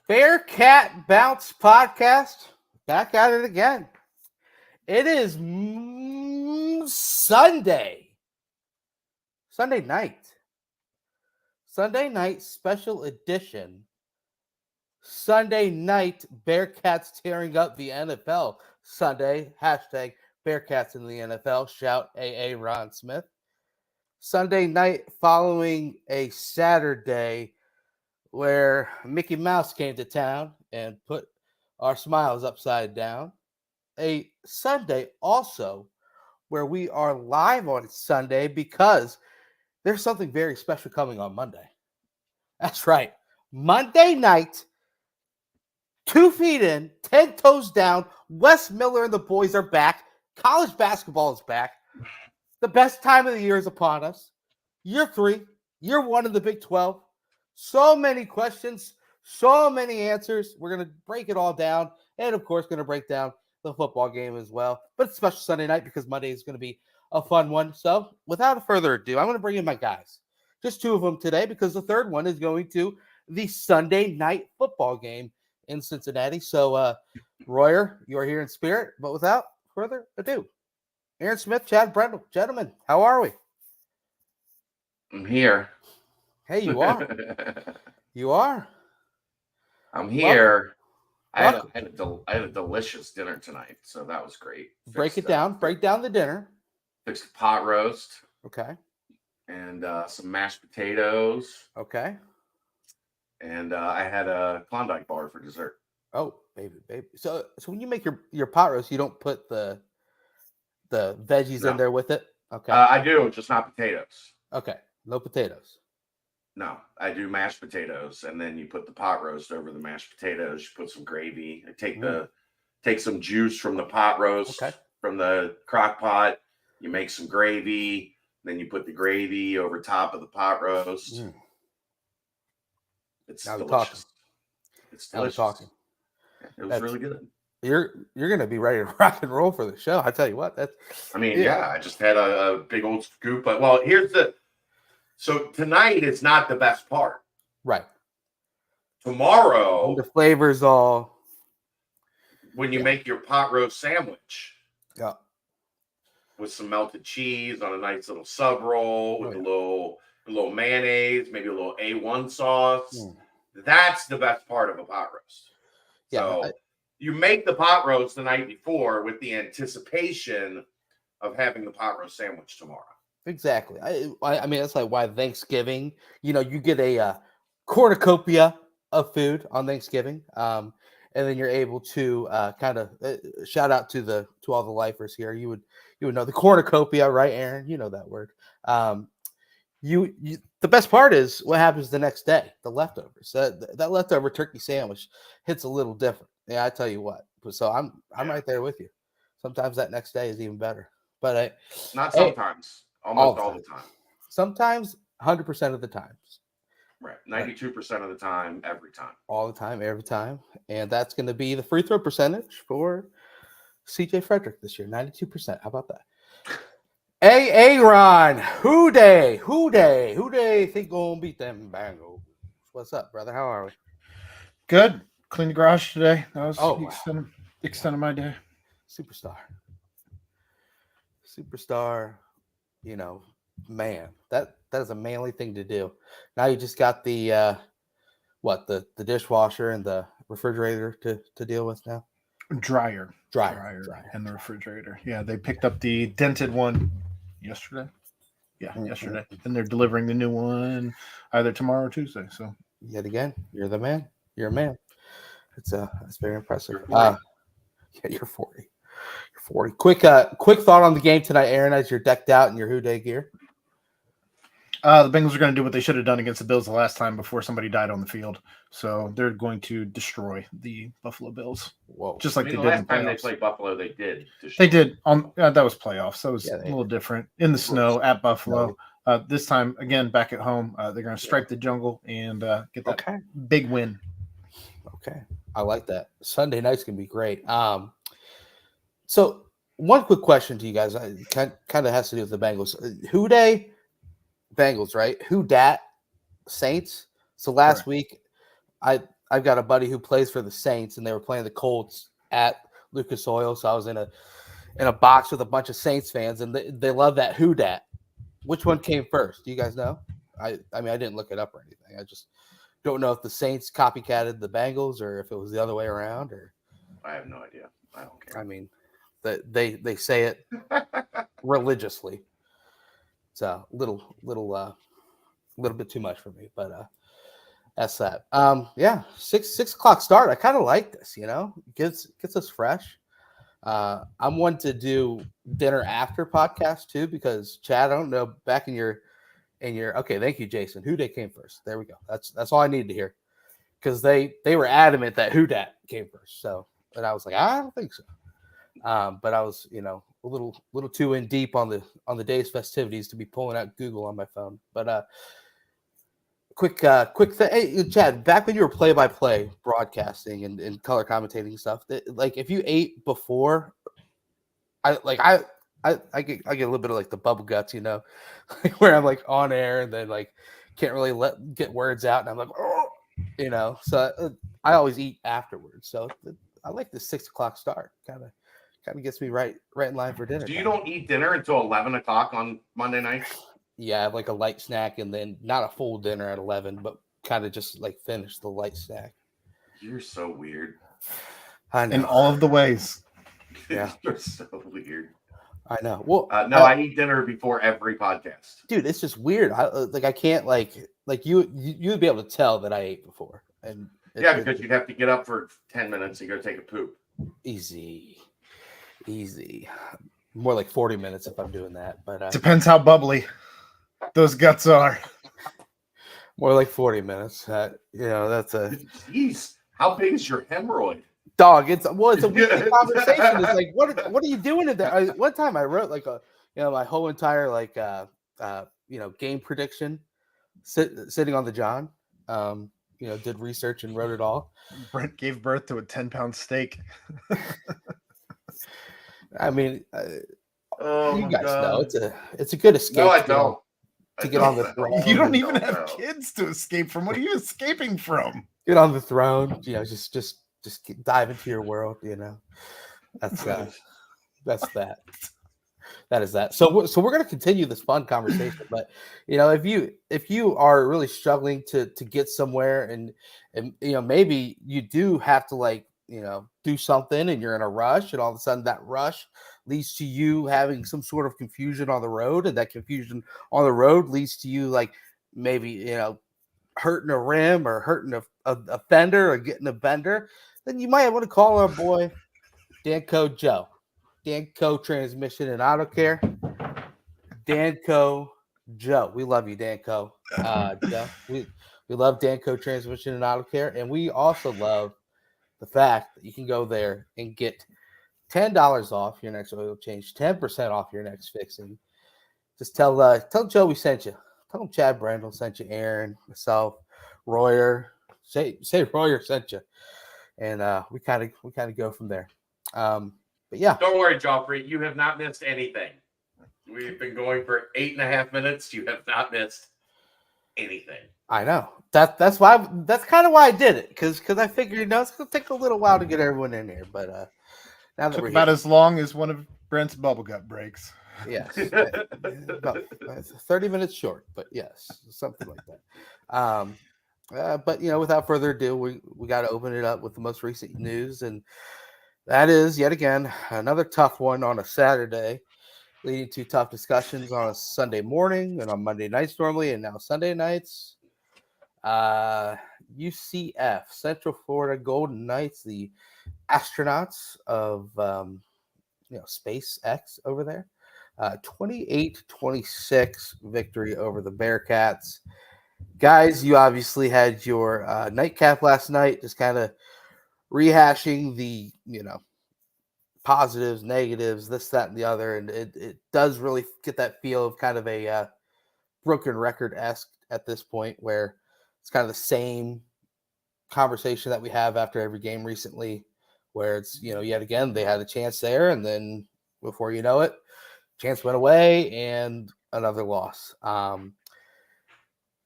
Bearcat Bounce Podcast. Back at it again. It is Sunday. Sunday night. Sunday night special edition. Sunday night Bearcats tearing up the NFL. Sunday, hashtag Bearcats in the NFL. Shout AA Ron Smith. Sunday night following a Saturday where Mickey Mouse came to town and put our smiles upside down. A Sunday also where we are live on Sunday because there's something very special coming on Monday. That's right. Monday night, 2 feet in, 10 toes down. Wes Miller and the boys are back. College basketball is back. The best time of the year is upon us. Year 3, year 1 of the Big 12. So many questions, so many answers. We're going to break it all down. And, of course, going to break down the football game as well. But it's a special Sunday night because Monday is going to be a fun one. So, without further ado, I'm going to bring in my guys. Just 2 of them today because the third one is going to the Sunday night football game in Cincinnati. So, Royer, you are here in spirit. But without further ado, Aaron Smith, Chad Brendel. Gentlemen, how are we? I'm here. Hey, you are. You are. I'm here. I had a delicious dinner tonight, so that was great. Break it down. Break down the dinner. Fixed a pot roast. Okay. And some mashed potatoes. Okay. And I had a Klondike bar for dessert. Oh, baby. So when you make your pot roast, you don't put the veggies in there with it? Okay. I do, just not potatoes. Okay. No potatoes. No, I do mashed potatoes, and then you put the pot roast over the mashed potatoes. You put some gravy. I take some juice from the pot roast from the crock pot. You make some gravy. Then you put the gravy over top of the pot roast. It's delicious. It's delicious. Talking. It was really good. You're gonna be ready to rock and roll for the show. I tell you what. I just had a big old scoop. But so tonight is not the best part. Right. Tomorrow, the flavors all. When you make your pot roast sandwich. Yeah. With some melted cheese on a nice little sub roll with a little mayonnaise, maybe a little A1 sauce. That's the best part of a pot roast. Yeah, so you make the pot roast the night before with the anticipation of having the pot roast sandwich tomorrow. Exactly. I mean, that's like why Thanksgiving, you get a cornucopia of food on Thanksgiving. And then you're able to kind of shout out to all the lifers here. You would know the cornucopia, right, Aaron? You know that word. The best part is what happens the next day, the leftovers. That leftover turkey sandwich hits a little different. Yeah, I tell you what. So I'm right there with you. Sometimes that next day is even better. But not sometimes. Almost all the time. Sometimes 100% of the times. Right. 92% of the time, every time. All the time, every time. And that's going to be the free throw percentage for CJ Frederick this year. 92%. How about that? Hey, Ron. Who they think gonna beat them Bengals? What's up, brother? How are we? Good. Cleaned the garage today. That was the extent of my day. Superstar. Man, that is a manly thing to do. Now you just got the dishwasher and the refrigerator to deal with now. Dryer and the refrigerator. Yeah, they picked up the dented one yesterday. Yesterday, and they're delivering the new one either tomorrow or Tuesday. So yet again, you're the man. You're a man. It's very impressive. You're 40. You're 40. Quick thought on the game tonight, Aaron, as you're decked out in your Who Day gear. The Bengals are going to do what they should have done against the Bills the last time before somebody died on the field. So they're going to destroy the Buffalo Bills. Whoa! Just like they did. The last time they played Buffalo, they did. They did. That was playoffs. So it was a little different in the snow at Buffalo. This time, again, back at home, they're going to strike the jungle and get that big win. Okay, I like that. Sunday night's going to be great. So one quick question to you guys. Kind of has to do with the Bengals. Who Day? Bengals, right? Who dat? Saints. So last week, I've got a buddy who plays for the Saints, and they were playing the Colts at Lucas Oil. So I was in a box with a bunch of Saints fans, and they love that Who Dat. Which one came first? Do you guys know? I mean, I didn't look it up or anything. I just don't know if the Saints copycatted the Bengals or if it was the other way around. Or I have no idea. I don't care. I mean, they say it religiously. It's a little bit too much for me, but that's that. Yeah, 6 o'clock start. I kind of like this. Gets us fresh. I'm one to do dinner after podcast too, because Chad, I don't know, back in your okay, thank you, Jason. Who Dat came first? There we go. That's all I needed to hear, because they were adamant that Who Dat came first. So, and I was like, I don't think so. But I was, a little too in deep on the day's festivities to be pulling out Google on my phone. But quick thing, hey, Chad, back when you were play-by-play broadcasting and color commentating and stuff, like if you ate before, I get a little bit of like the bubble guts, where I'm like on air and then like can't really get words out, and I'm like, oh, so I always eat afterwards. So I like the 6 o'clock start. Kind of gets me right in line for dinner. So you don't eat dinner until 11 o'clock on Monday nights? Yeah, I have like a light snack, and then not a full dinner at 11, but kind of just like finish the light snack. You're so weird. I know. In all of the ways. Yeah. You're so weird. I know. Well, no, I eat dinner before every podcast. Dude, it's just weird. I can't like you would be able to tell that I ate before. And because you'd have to get up for 10 minutes and go take a poop. Easy. More like 40 minutes if I'm doing that. But depends how bubbly those guts are. More like 40 minutes. That's a. Jeez, how big is your hemorrhoid? Dog, it's a weekly conversation. It's like, what are you doing in there? One time I wrote like my whole entire game prediction sitting on the John. Did research and wrote it all. Brent gave birth to a 10-pound steak. I mean, you guys God. know it's a good escape. No, I don't. To get on the throne. You don't even have kids to escape from. What are you escaping from? Get on the throne. Just dive into your world. That's that. That is that. So we're going to continue this fun conversation. But if you are really struggling to get somewhere, and maybe you do have to do something, and you're in a rush, and all of a sudden that rush leads to you having some sort of confusion on the road, and that confusion on the road leads to you maybe hurting a rim or hurting a fender or getting a bender, then you might want to call our boy Danco Joe. Danco Transmission and Auto Care. Danco Joe. We love you, Danco. Joe. We love Danco Transmission and Auto Care, and we also love the fact that you can go there and get $10 off your next oil change, 10% off your next fixing. Just tell Joe we sent you. Tell him Chad Brandel sent you, Aaron, myself, Royer. Say Royer sent you, and we kind of go from there. But yeah, don't worry, Joffrey. You have not missed anything. We've been going for 8.5 minutes. You have not missed anything. I know. That's why. That's kind of why I did it, because I figured it's gonna take a little while to get everyone in here. But now that we're about here, as long as one of Brent's bubblegut breaks. Yes, about 30 minutes short, but yes, something like that. But without further ado, we got to open it up with the most recent news, and that is yet again another tough one on a Saturday, leading to tough discussions on a Sunday morning and on Monday nights normally, and now Sunday nights. UCF, Central Florida Golden Knights, the astronauts of SpaceX over there. 28-26 victory over the Bearcats. Guys, you obviously had your nightcap last night, just kind of rehashing the positives, negatives, this, that, and the other, and it does really get that feel of kind of a broken record-esque at this point, where it's kind of the same conversation that we have after every game recently, where it's yet again they had a chance there, and then before you know it, chance went away and another loss.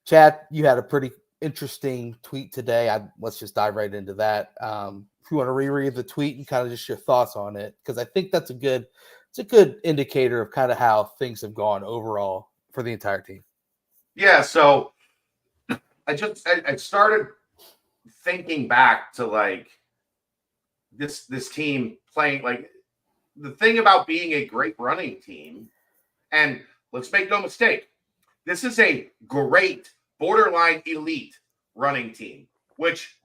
Chad, you had a pretty interesting tweet today. Let's just dive right into that. If you want to reread the tweet and kind of just your thoughts on it, because I think it's a good indicator of kind of how things have gone overall for the entire team. Yeah, so I started thinking back to like this team playing, like the thing about being a great running team, and let's make no mistake, this is a great borderline elite running team, which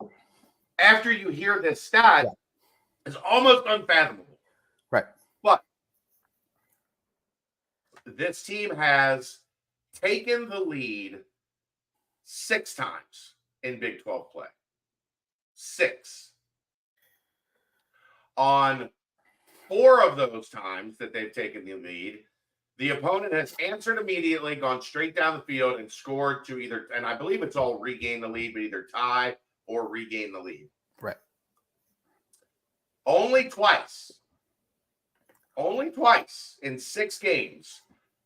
after you hear this stat is almost unfathomable. Right. But this team has taken the lead 6 times in Big 12 play. 6. On 4 of those times that they've taken the lead, the opponent has answered immediately, gone straight down the field, and scored to either, and I believe it's all regain the lead, but either tie or regain the lead. Right. Only twice in 6 games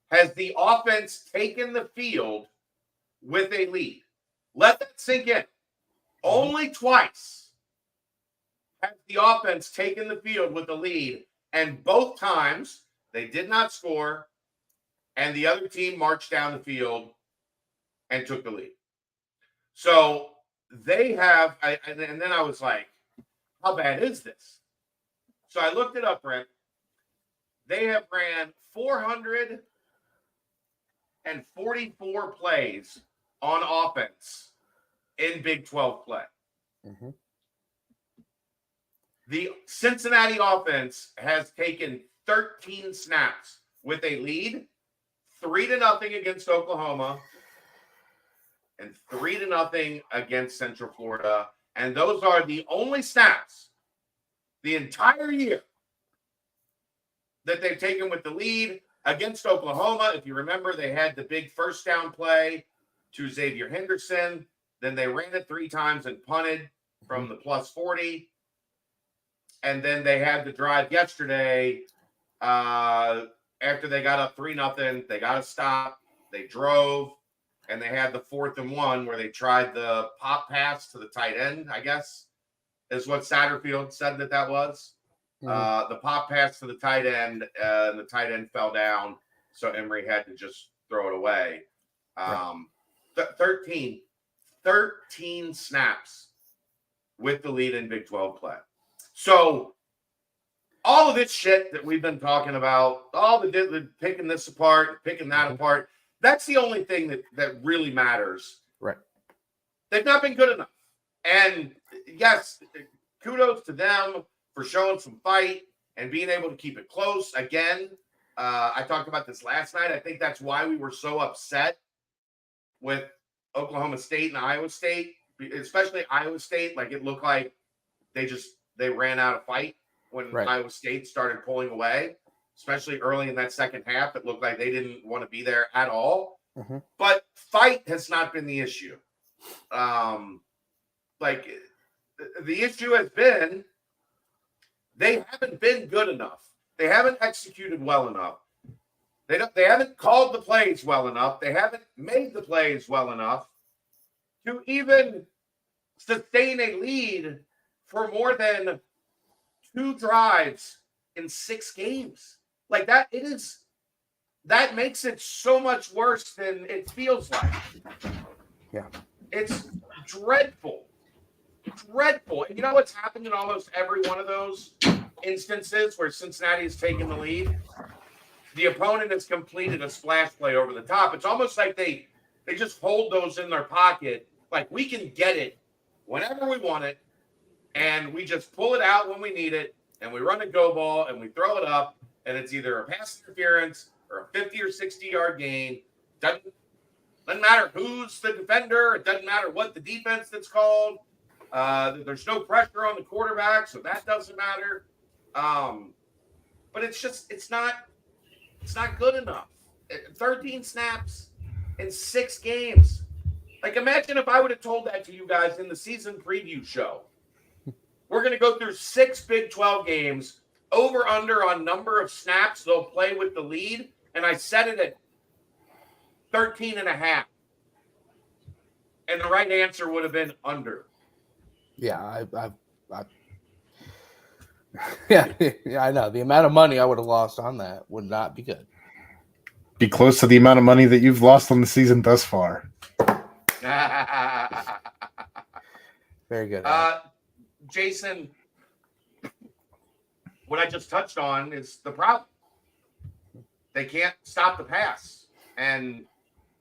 has the offense taken the field with a lead. Let that sink in. Only twice has the offense taken the field with a lead, and both times they did not score, and the other team marched down the field and took the lead. So they have, and then I was like, how bad is this? So I looked it up, Brent. They have ran 444 plays on offense in Big 12 play. Mm-hmm. The Cincinnati offense has taken 13 snaps with a lead, 3-0 against Oklahoma, and 3-0 against Central Florida. And those are the only snaps the entire year that they've taken with the lead. Against Oklahoma, if you remember, they had the big first down play to Xavier Henderson. Then they ran it 3 times and punted from the plus 40. And then they had the drive yesterday. After they got up 3-0, they got a stop. They drove, and they had the 4th and 1 where they tried the pop pass to the tight end, I guess, is what Satterfield said that was. The pop pass to the tight end, and the tight end fell down, so Emory had to just throw it away. 13 snaps with the lead in Big 12 play. So all of this shit that we've been talking about, all the picking this apart, picking that apart, that's the only thing that really matters. Right. They've not been good enough. And yes, kudos to them for showing some fight and being able to keep it close. Again, I talked about this last night. I think that's why we were so upset with Oklahoma State and Iowa State, especially Iowa State. Like, it looked like they ran out of fight when Iowa State started pulling away, especially early in that second half. It looked like they didn't want to be there at all. Mm-hmm. But fight has not been the issue. The issue has been they haven't been good enough. They haven't executed well enough. They haven't called the plays well enough. They haven't made the plays well enough to even sustain a lead for more than 2 drives in 6 games. Like that, that makes it so much worse than it feels like. Yeah. It's dreadful. Dreadful. And you know what's happened in almost every one of those instances where Cincinnati has taken the lead? The opponent has completed a splash play over the top. It's almost like they just hold those in their pocket. Like, we can get it whenever we want it, and we just pull it out when we need it, and we run a go ball, and we throw it up, and it's either a pass interference or a 50 or 60-yard gain. Doesn't matter who's the defender. It doesn't matter what the defense that's called. There's no pressure on the quarterback, so that doesn't matter. But it's not good enough. 13 snaps in 6 games. Like, imagine if I would have told that to you guys in the season preview show. We're going to go through 6 Big 12 games, over under on number of snaps they'll play with the lead, and I set it at 13 and a half. And the right answer would have been under. Yeah, yeah, I know. The amount of money I would have lost on that would not be good. Be close to the amount of money that you've lost on the season thus far. Very good. Jason, what I just touched on is the problem. They can't stop the pass. And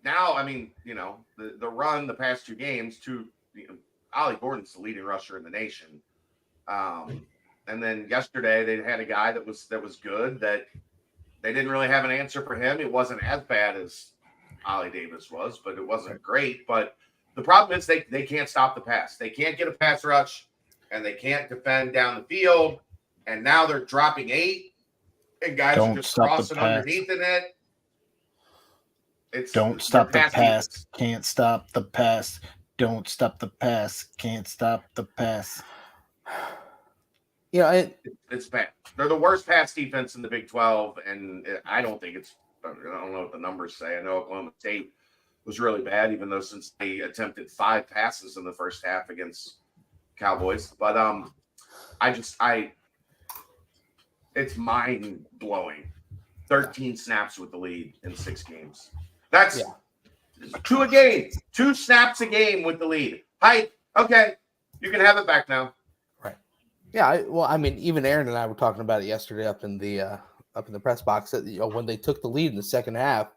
now, I mean, the run the past 2 games Ollie Gordon's the leading rusher in the nation. And then yesterday they had a guy that was good, that they didn't really have an answer for him. It wasn't as bad as Ollie Davis was, but it wasn't great. But the problem is they can't stop the pass. They can't get a pass rush, and they can't defend down the field. And now they're dropping 8, and guys are just crossing underneath in it. Don't stop the pass. Can't stop the pass. Don't stop the pass. Can't stop the pass. It's bad. They're the worst pass defense in the Big 12, and I don't know what the numbers say. I know Oklahoma State was really bad, even though since they attempted 5 passes in the first half against Cowboys. But it's mind blowing. 13 snaps with the lead in 6 games. That's 2 a game. 2 snaps a game with the lead. Hi, okay, you can have it back now. Right. Yeah. Well, I mean, even Aaron and I were talking about it yesterday up in the press box. That when they took the lead in the second half,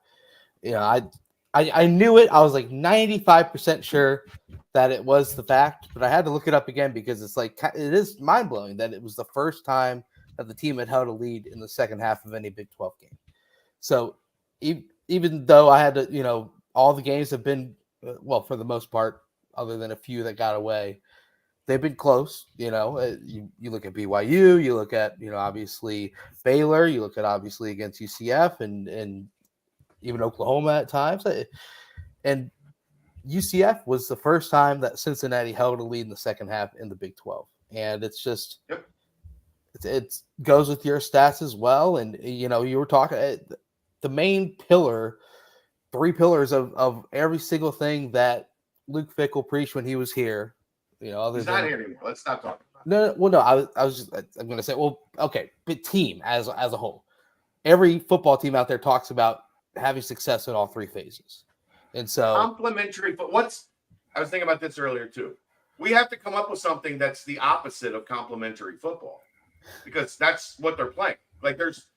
I knew it. I was like 95% sure that it was the fact, but I had to look it up again because it's like it is mind blowing that it was the first time that the team had held a lead in the second half of any Big 12 game. So even though I had to, all the games have been, well, for the most part, other than a few that got away, they've been close. You look at BYU, you look at, obviously Baylor, you look at obviously against UCF and even Oklahoma at times. And UCF was the first time that Cincinnati held a lead in the second half in the Big 12. And it's just, it goes with your stats as well. And, you were talking, the main pillar, 3 pillars of every single thing that Luke Fickell preached when he was here. He's not here anymore. Let's stop talking about it. No. Well, no, I'm going to say, well, okay, but team as a whole. Every football team out there talks about having success in all 3 phases. And so complementary, but I was thinking about this earlier too. We have to come up with something that's the opposite of complementary football, because that's what they're playing. Like there's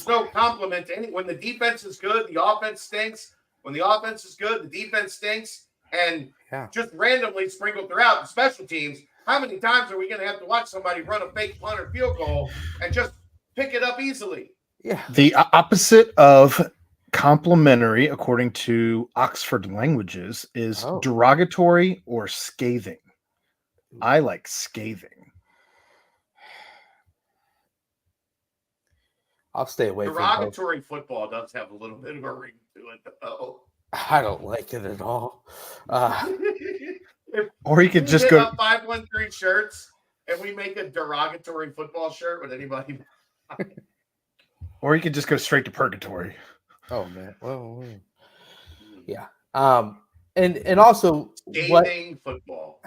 no complement to any. When the defense is good, the offense stinks. When the offense is good, the defense stinks. And just randomly sprinkled throughout the special teams, how many times are we going to have to watch somebody run a fake punt or field goal and just pick it up easily? Yeah. The opposite of complimentary, according to Oxford Languages, is derogatory or scathing. I like scathing. I'll stay away from derogatory football does have a little bit of a ring to it, though. I don't like it at all. Or you could just go 513 shirts and we make a derogatory football shirt with anybody. Or you could just go straight to purgatory. Oh man. Well, yeah. And also football.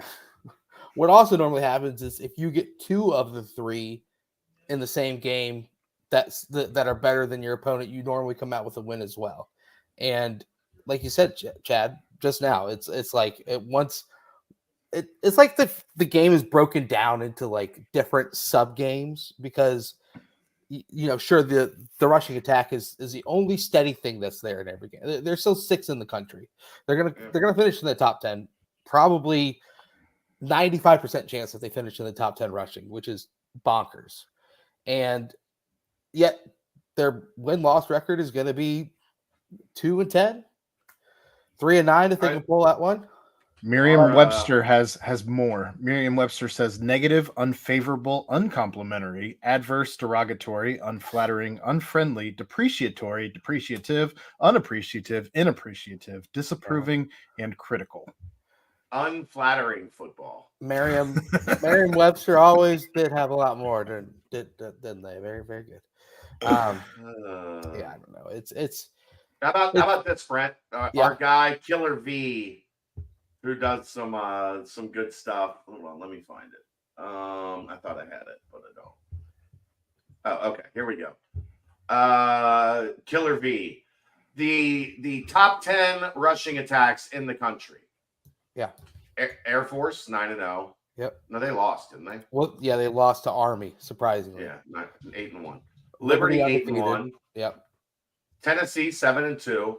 What also normally happens is if you get 2 of the 3 in the same game that are better than your opponent, you normally come out with a win as well. And like you said, Chad, just now, it's like it's like the game is broken down into like different sub games because sure the rushing attack is the only steady thing that's there in every game. There's still 6 in the country. They're gonna finish in the top 10, probably 95% chance that they finish in the top 10 rushing, which is bonkers. And yet their win-loss record is going to be 2-10, 3-9 if they can pull that one. Merriam-Webster has more. Merriam-Webster says negative, unfavorable, uncomplimentary, adverse, derogatory, unflattering, unfriendly, depreciatory, depreciative, unappreciative, inappreciative, disapproving, and critical. Unflattering football. Merriam-Webster always did have a lot more, didn't they? Very, very good. Yeah, I don't know. It's how about this, Brent? Our guy Killer V who does some good stuff. Hold on, let me find it. I thought I had it, but I don't. Oh, okay. Here we go. Killer V, the top 10 rushing attacks in the country. Yeah. Air Force 9-0. Yep. No, they lost, didn't they? Well, yeah, they lost to Army, surprisingly. Yeah, 8-1. Liberty 8-1. Yep. Tennessee 7-2.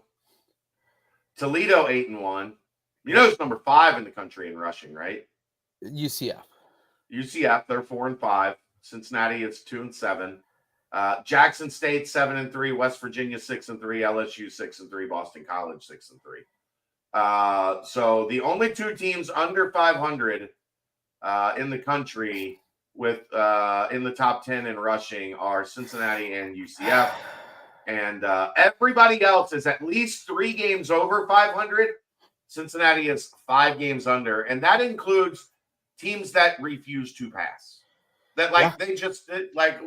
Toledo 8-1. You know who's number 5 in the country in rushing, right? UCF. UCF, they're 4-5. Cincinnati, it's 2-7. Jackson State 7-3. West Virginia 6-3. LSU 6-3. Boston College 6-3. So the only 2 teams under 500 in the country with in the top 10 in rushing are Cincinnati and UCF. And everybody else is at least 3 games over 500. Cincinnati is 5 games under, and that includes teams that refuse to pass. That they just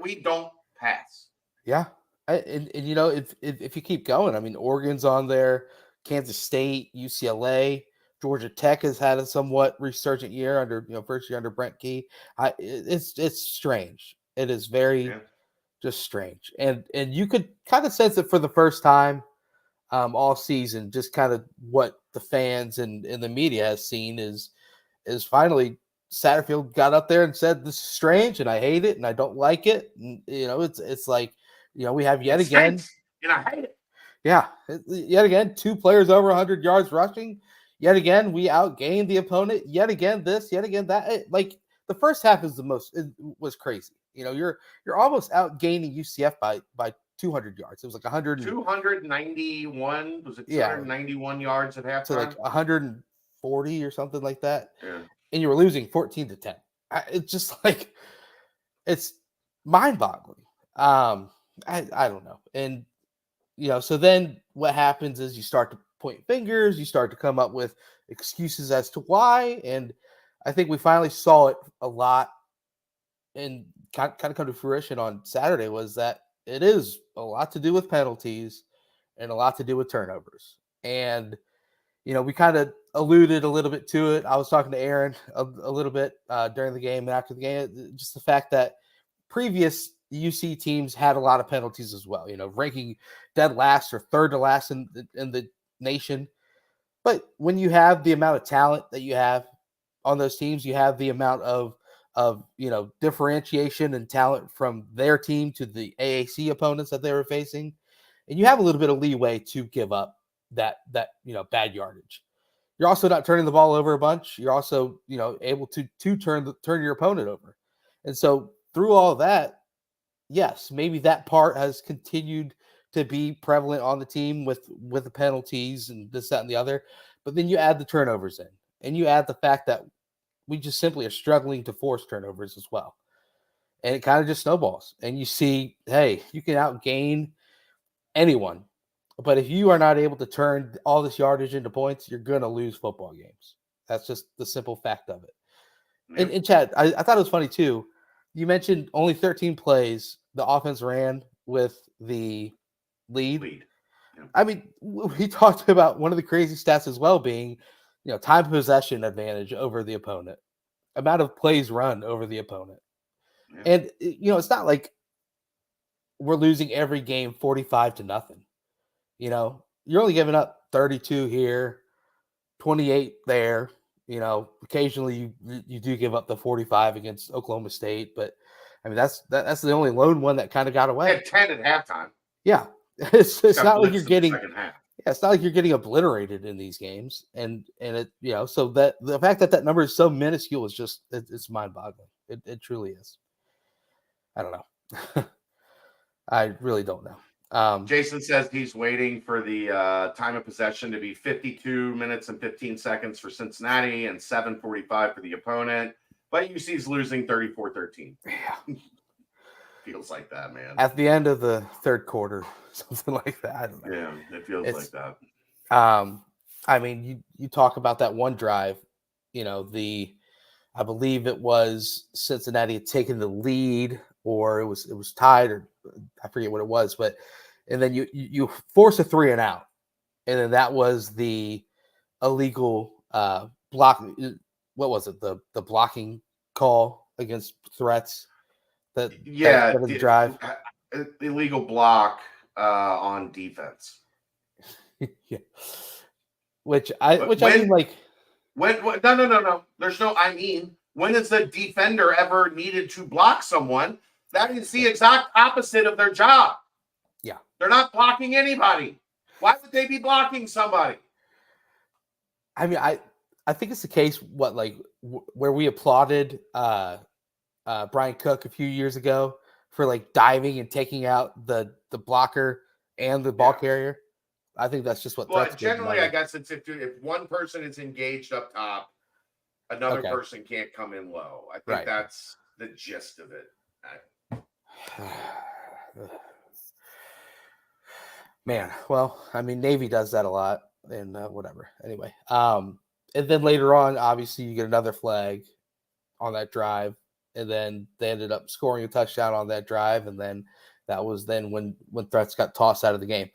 we don't pass. Yeah, and you know, if you keep going, I mean, Oregon's on there, Kansas State, UCLA, Georgia Tech has had a somewhat resurgent year under first year under Brent Key. It's strange. It is very just strange, and you could kind of sense it for the first time all season. Just kind of what the fans and the media has seen is finally Satterfield got up there and said, "This is strange, and I hate it, and I don't like it." And, it's like, we have yet again, and I hate it. Yeah, yet again, 2 players over 100 yards rushing. Yet again, we outgained the opponent. Yet again, this. Yet again, that. The first half is was crazy. You're almost outgaining UCF by 200 yards. It was like 291. Was it 291 yards at halftime? So like 140 or something like that. Yeah. And you were losing 14-10. It's just it's mind-boggling. I don't know. And so then what happens is you start to point fingers, you start to come up with excuses as to why, and I think we finally saw it a lot, and kind of come to fruition on Saturday was that it is a lot to do with penalties and a lot to do with turnovers. And we kind of alluded a little bit to it. I was talking to Aaron a little bit during the game and after the game, just the fact that previous UC teams had a lot of penalties as well, ranking dead last or third to last in the nation. But when you have the amount of talent that you have on those teams, you have the amount of differentiation and talent from their team to the AAC opponents that they were facing. And you have a little bit of leeway to give up that bad yardage. You're also not turning the ball over a bunch. You're also, able to turn your opponent over. And so through all of that, yes, maybe that part has continued to be prevalent on the team with the penalties and this, that, and the other. But then you add the turnovers in, and you add the fact that we just simply are struggling to force turnovers as well. And it kind of just snowballs. And you see, hey, you can outgain anyone. But if you are not able to turn all this yardage into points, you're going to lose football games. That's just the simple fact of it. Yeah. And Chad, I thought it was funny too. You mentioned only 13 plays the offense ran with the lead. Yeah. I mean, we talked about one of the crazy stats as well being, time possession advantage over the opponent, amount of plays run over the opponent. Yeah. And, it's not like we're losing every game 45-0. You're only giving up 32 here, 28 there. Occasionally you do give up the 45 against Oklahoma State, but I mean that's the only lone one that kind of got away. At 10 at halftime. Yeah, it's not like you're getting. Yeah, it's not like you're getting obliterated in these games, and it so that the fact that number is so minuscule is just it's mind-boggling. It truly is. I don't know. I really don't know. Jason says he's waiting for the time of possession to be 52 minutes and 15 seconds for Cincinnati and 7:45 for the opponent. But UC's losing 34-13. Yeah. Feels like that, man. At the end of the third quarter, something like that. I don't know. Yeah, it feels like that. I mean, you talk about that one drive, I believe it was Cincinnati had taken the lead, or it was tied, or I forget what it was, but and then you force a 3-and-out, and then that was the illegal block. What was it? The blocking call against threats that the drive. Illegal block on defense. Yeah. Which I mean, like, no. There's no. I mean, when has the defender ever needed to block someone? That is the exact opposite of their job. Yeah, they're not blocking anybody. Why would they be blocking somebody? I mean, I think it's the case. Where we applauded Brian Cook a few years ago for like diving and taking out the blocker and the ball carrier. I think that's just what. Well, generally, I guess it's if one person is engaged up top, another person can't come in low. I think that's the gist of it. Man, well, I mean, Navy does that a lot, and whatever. Anyway, and then later on, obviously, you get another flag on that drive, and then they ended up scoring a touchdown on that drive, and then that was then when threats got tossed out of the game.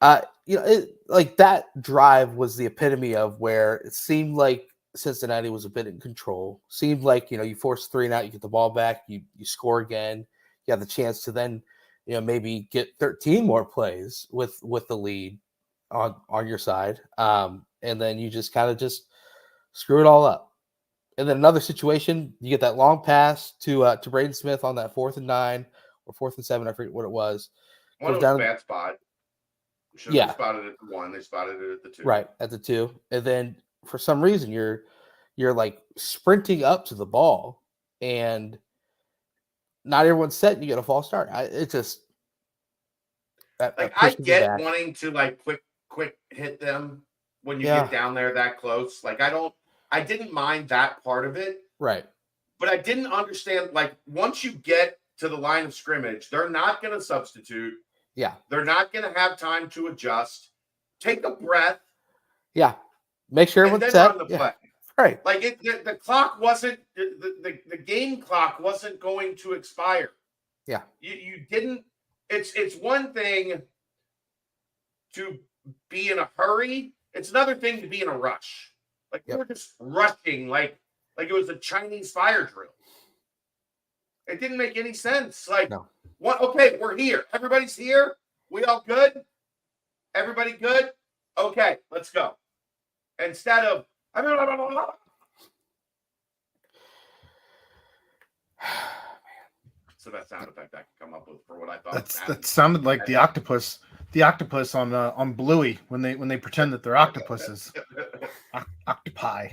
Like that drive was the epitome of where it seemed like Cincinnati was a bit in control. Seemed like, you force 3 and out, you get the ball back, you score again, you have the chance to then, maybe get 13 more plays with the lead on your side. And then you just kind of just screw it all up. And then another situation, you get that long pass to Braden Smith on that 4th and 9 or 4th and 7, I forget what it was. One of those bad spot. Should have spotted it at the 1. They spotted it at the 2. Right, at the 2. And then for some reason you're like sprinting up to the ball and not everyone's set and you get a false start. It just I get wanting to like quick hit them when you get down there that close. Like I didn't mind that part of it. Right. But I didn't understand, like, once you get to the line of scrimmage, they're not going to substitute. Yeah. They're not going to have time to adjust. Take a breath. Yeah. Make sure everyone's set. Run the play. Right. Like the clock wasn't the game clock wasn't going to expire. Yeah. You didn't. It's one thing to be in a hurry. It's another thing to be in a rush. Like we were just rushing, like it was a Chinese fire drill. It didn't make any sense. Like, what? Okay, we're here. Everybody's here. We all good? Everybody good? Okay, let's go. Instead of so that sound effect I could come up with for what I thought. That sounded like the octopus on Bluey when they pretend that they're octopuses. Octopi.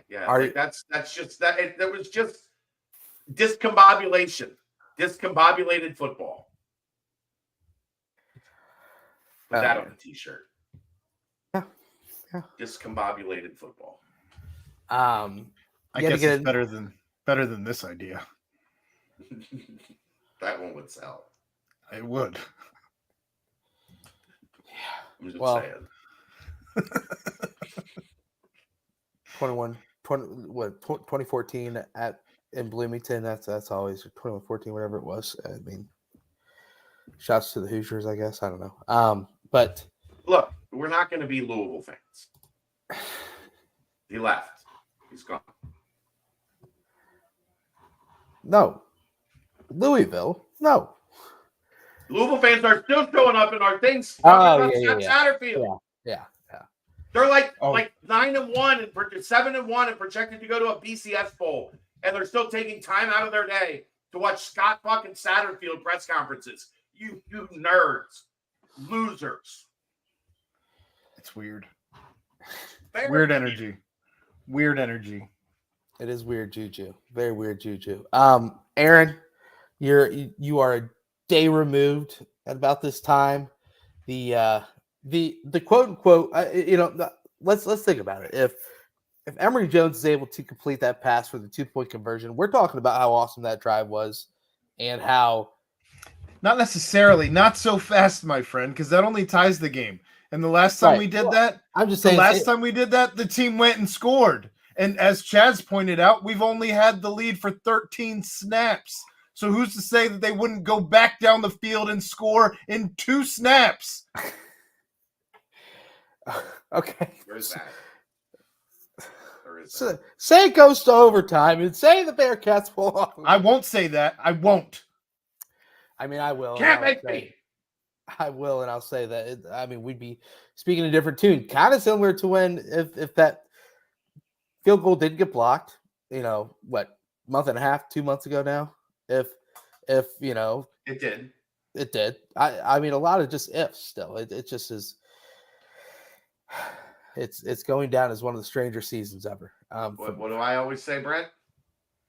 Yeah. That's just that. That was just discombobulation. Discombobulated football. Put that on a t-shirt. Yeah. Discombobulated football. I guess it's better than this idea. That one would sell. It would. I'm just saying. 2014 in Bloomington. That's always 21-14, whatever it was. I mean, shouts to the Hoosiers, I guess. I don't know. But look, we're not going to be Louisville fans. He left. He's gone. No. Louisville? No. Louisville fans are still showing up in our things. Satterfield. Yeah. They're like 9-1 and 7-1 and projected to go to a BCS bowl, and they're still taking time out of their day to watch Scott fucking Satterfield press conferences. You nerds, losers. It's weird. Weird energy. Weird energy. It is weird juju. Very weird juju. Aaron, you are a day removed at about this time. The quote unquote, let's think about it. If Emory Jones is able to complete that pass for the 2-point conversion, we're talking about how awesome that drive was, and how not necessarily, not so fast, my friend, because that only ties the game. And the last time we did that, I'm just saying, time we did that, the team went and scored. And as Chaz pointed out, we've only had the lead for 13 snaps. So who's to say that they wouldn't go back down the field and score in 2 snaps? Okay. Where's that? is there? Say it goes to overtime and say the Bearcats pull off. I won't say that. I won't. I mean, I will. Can't make me. I will, and I'll say that. We'd be speaking a different tune, kind of similar to when if that field goal didn't get blocked. Month and a half, 2 months ago now. If it did. It did. I mean, a lot of just ifs still. It just is. It's going down as one of the stranger seasons ever. What do I always say, Brent?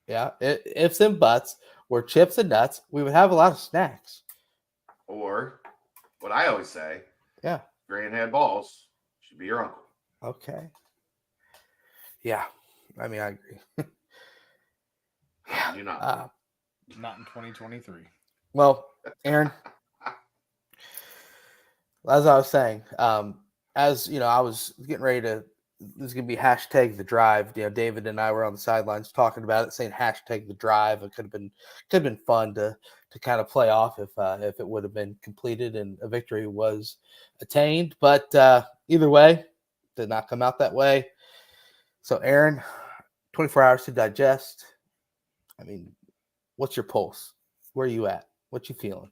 Yeah, ifs and buts were chips and nuts. We would have a lot of snacks. Or what I always say. Yeah. Grand had balls. Should be your uncle. Okay. Yeah. I mean, I agree. You're not. Not in 2023. Well, Aaron, as I was saying, as you know, I was getting ready to. This is gonna be hashtag the drive. David and I were on the sidelines talking about it, saying hashtag the drive. It could have been fun to kind of play off if it would have been completed and a victory was attained. But either way, did not come out that way. So, Aaron, 24 hours to digest. I mean, what's your pulse? Where are you at? What you feeling?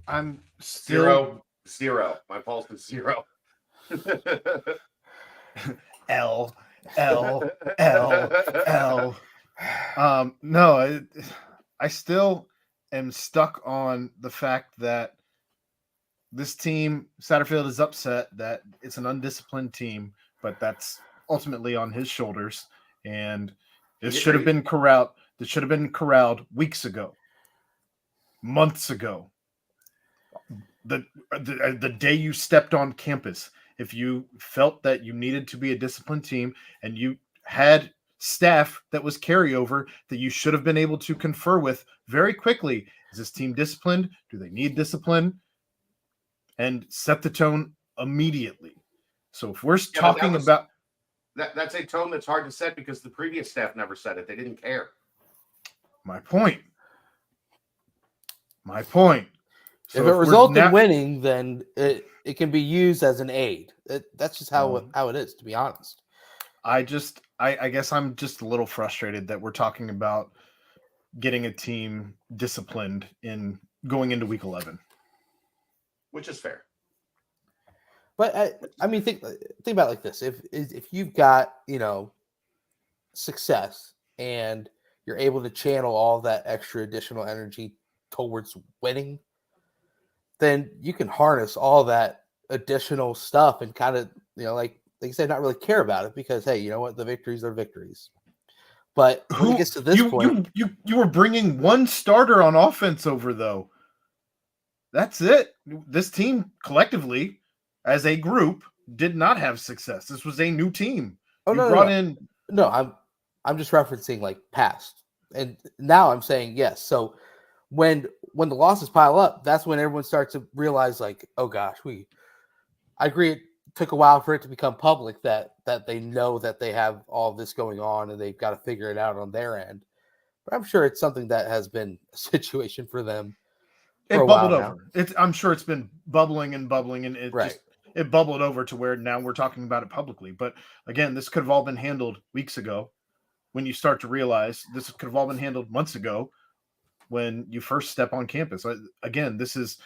I'm still zero. My pulse is 0. L. No, I still am stuck on the fact that this team, Satterfield, is upset that it's an undisciplined team, but that's ultimately on his shoulders. And this should have been corralled. This should have been corralled weeks ago, months ago. The day you stepped on campus, if you felt that you needed to be a disciplined team and you had staff that was carryover that you should have been able to confer with very quickly. Is this team disciplined? Do they need discipline? And set the tone immediately. So if we're talking about that's a tone that's hard to set because the previous staff never said it. They didn't care. My point. So if it results in winning, then it can be used as an aid. That's just how it is, to be honest. I guess I'm just a little frustrated that we're talking about getting a team disciplined in going into week 11. Which is fair. But I mean, think about it like this: if you've got success and you're able to channel all that extra additional energy towards winning, then you can harness all that additional stuff and kind of like you said, not really care about it because hey, you know what, the victories are victories. But when it gets to this point, you were bringing one starter on offense over though. That's it. This team collectively, as a group, did not have success. This was a new team. No, I'm just referencing like past, and now I'm saying yes. So when the losses pile up, that's when everyone starts to realize like, oh gosh, I agree. It took a while for it to become public that they know that they have all this going on and they've got to figure it out on their end. But I'm sure it's something that has been a situation for them. It bubbled over. I'm sure it's been bubbling and it bubbled over to where now we're talking about it publicly. But again, this could have all been handled weeks ago when you start to realize this could have all been handled months ago when you first step on campus. Again, this is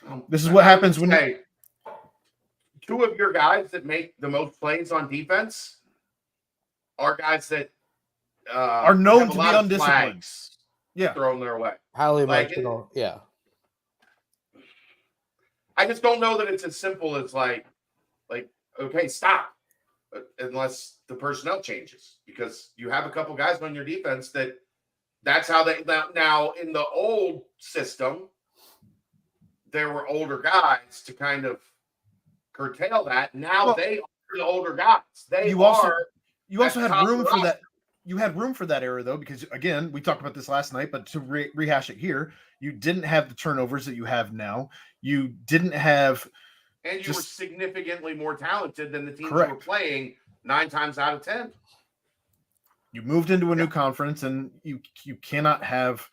what happens when two of your guys that make the most plays on defense are guys that are known to be undisciplined. Yeah. Thrown their way. Highly emotional. Yeah. I just don't know that it's as simple as like, okay, stop. Unless the personnel changes. Because you have a couple guys on your defense that's how they now in the old system, there were older guys to kind of curtail that. Now they are the older guys. You also had room for that. You had room for that error, though, because, again, we talked about this last night, but to rehash it here, you didn't have the turnovers that you have now. You didn't have... And you were significantly more talented than the teams you were playing 9 times out of 10. You moved into a new conference, and you cannot have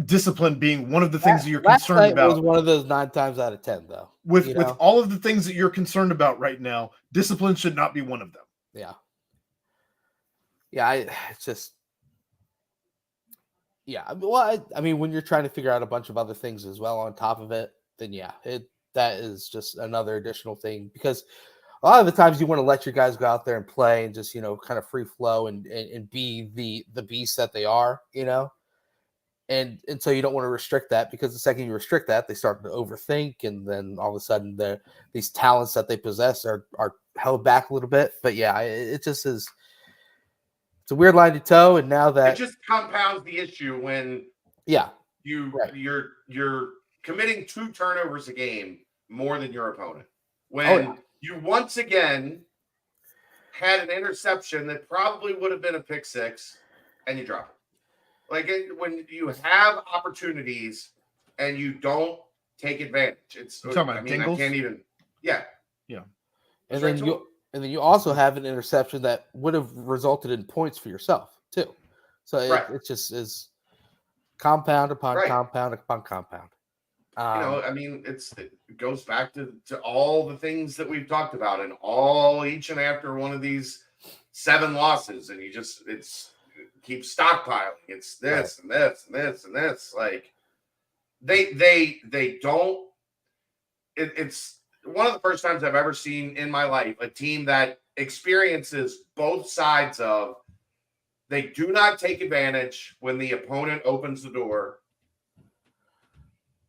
discipline being one of the things that you're concerned about. Was one of those 9 times out of 10, though. With all of the things that you're concerned about right now, discipline should not be one of them. Yeah. Yeah, it's just. Yeah, well, I mean, when you're trying to figure out a bunch of other things as well on top of it, then yeah, that is just another additional thing because a lot of the times you want to let your guys go out there and play and just kind of free flow and be the beast that they are, and so you don't want to restrict that because the second you restrict that, they start to overthink, and then all of a sudden these talents that they possess are held back a little bit. But yeah, it just is. It's a weird line to toe, and now It that just compounds the issue when yeah, you're committing 2 turnovers a game more than your opponent. When Oh, yeah. you once again had an interception that probably would have been a pick six, and you drop it. Like when you have opportunities and you don't take advantage, it's. You're talking about I Dingles? can't even. Yeah, Yeah. and then you also have an interception that would have resulted in points for yourself too. So it just is compound upon compound upon compound. I mean, it goes back to all the things that we've talked about, and each and after one of these 7 losses, and it keeps stockpiling. It's this and this and this and this. Like they don't. It's one of the first times I've ever seen in my life a team that experiences both sides of. They do not take advantage when the opponent opens the door.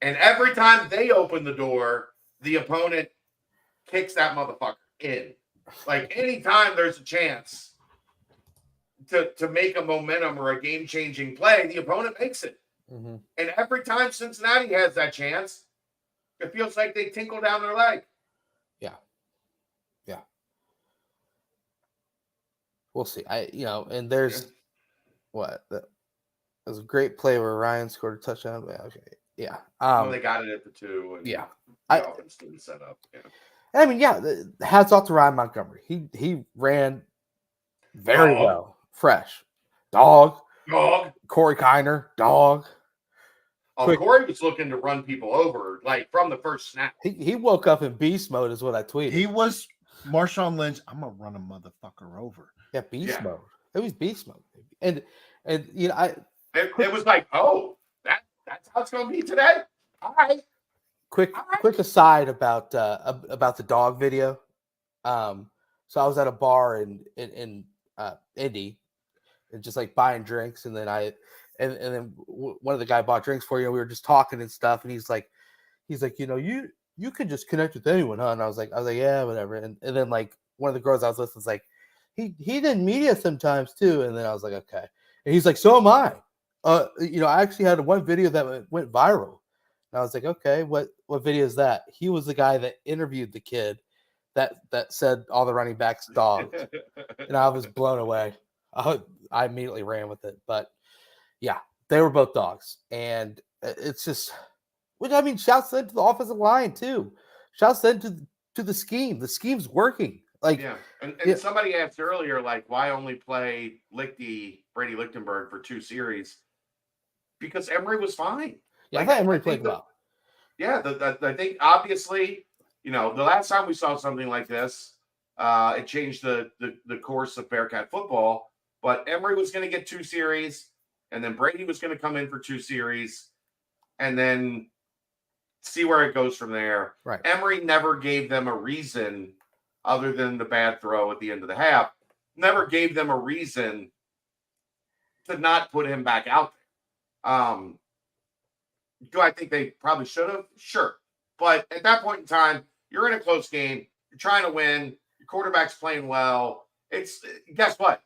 And every time they open the door, the opponent kicks that motherfucker in. Like anytime there's a chance to make a momentum or a game-changing play, the opponent makes it. Mm-hmm. And every time Cincinnati has that chance, it feels like they tinkle down their leg. Yeah. Yeah. We'll see. And there's there's a great play where Ryan scored a touchdown. Okay. Yeah. They got it at the 2. And yeah. The offense didn't set up. Yeah. I mean, hats off to Ryan Montgomery. He ran very well. Fresh. Dog. Corey Kiner. Dog. Corey was looking to run people over, like, from the first snap. He woke up in beast mode is what I tweeted. He was Marshawn Lynch. I'm going to run a motherfucker over. Yeah, beast mode. It was beast mode. And it was like, that's how it's going to be today? All right. Quick aside about the dog video. So I was at a bar in Indy, and just like buying drinks, and then then one of the guy bought drinks for you. We were just talking and stuff, and he's like, you could just connect with anyone, huh? And I was like, yeah, whatever. And then like one of the girls I was with was like, he did media sometimes too. And then I was like, okay. And he's like, so am I. I actually had one video that went viral. And I was like, okay, what video is that? He was the guy that interviewed the kid that said all the running backs dogs. And I was blown away. I immediately ran with it. But yeah, they were both dogs. And it's just, which I mean, shouts then to the offensive line too. Shouts then to the scheme. The scheme's working. Like, yeah. And somebody asked earlier, like, why only play Brady Lichtenberg for 2 series? Because Emory was fine. Yeah, I thought Emory played well. Yeah, I think obviously, the last time we saw something like this, it changed the course of Bearcat football. But Emory was going to get 2 series, and then Brady was going to come in for 2 series, and then see where it goes from there. Right. Emory never gave them a reason other than the bad throw at the end of the half. Never gave them a reason to not put him back out there. Do I think they probably should have? Sure. But at that point in time, you're in a close game. You're trying to win. Your quarterback's playing well. Guess what?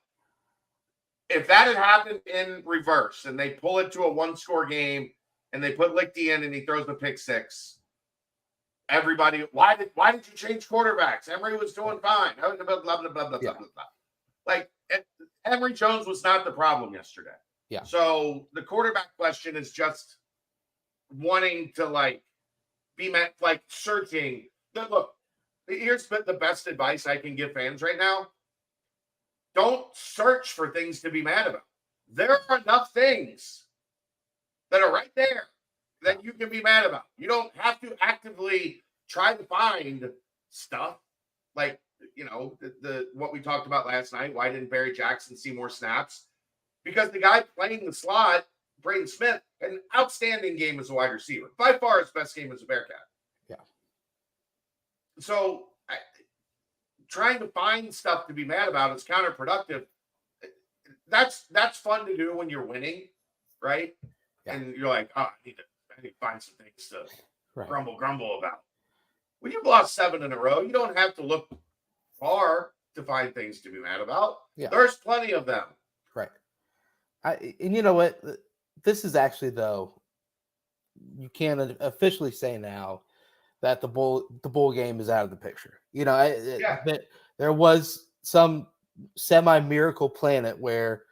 If that had happened in reverse and they pull it to a 1-score game and they put Lichty in and he throws the pick 6, everybody, why did you change quarterbacks? Emory was doing fine. Blah, blah, blah, blah, blah, blah, blah. Like, Emory Jones was not the problem yesterday. Yeah. So the quarterback question is just wanting to, like, be met, like, searching. Look, here's the best advice I can give fans right now. Don't search for things to be mad about. There are enough things that are right there that you can be mad about. You don't have to actively try to find stuff. Like, the what we talked about last night. Why didn't Barry Jackson see more snaps? Because the guy playing the slot, Braden Smith, had an outstanding game as a wide receiver. By far his best game as a Bearcat. Yeah. So trying to find stuff to be mad about is counterproductive. That's fun to do when you're winning, right? Yeah. And you're like, I need to find some things to Right. grumble about. When you've lost 7 in a row, you don't have to look far to find things to be mad about. Yeah. There's plenty of them. Right. And you know what? This is actually, though, you can officially say now that the bowl game is out of the picture. You know, there was some semi-miracle planet where,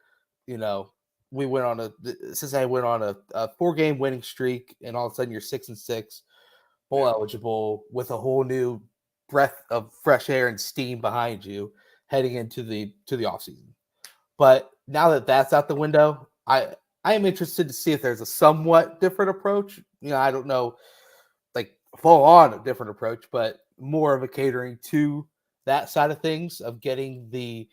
you know, we went on Cincinnati went on a 4-game winning streak, and all of a sudden you're 6-6, bowl eligible, with a whole new breath of fresh air and steam behind you heading into the offseason. But now that that's out the window, I am interested to see if there's a somewhat different approach. You know, I don't know, like full on a different approach, but more of a catering to that side of things, of getting the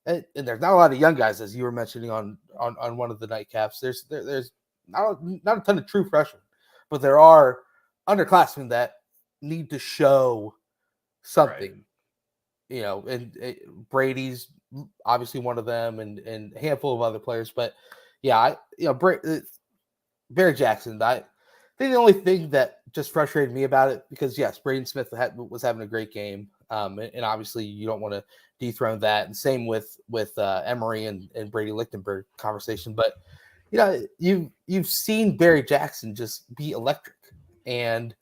and there's not a lot of young guys, as you were mentioning on one of the nightcaps. There's not a ton of true freshmen, but there are underclassmen that need to show something. Right. You know, and Brady's obviously one of them, and a handful of other players. But yeah, Barry Jackson, I think the only thing that just frustrated me about it, because yes, Braden Smith was having a great game, and obviously you don't want to dethrone that. And same with Emory and Brady Lichtenberg conversation. But you know, you've seen Barry Jackson just be electric, and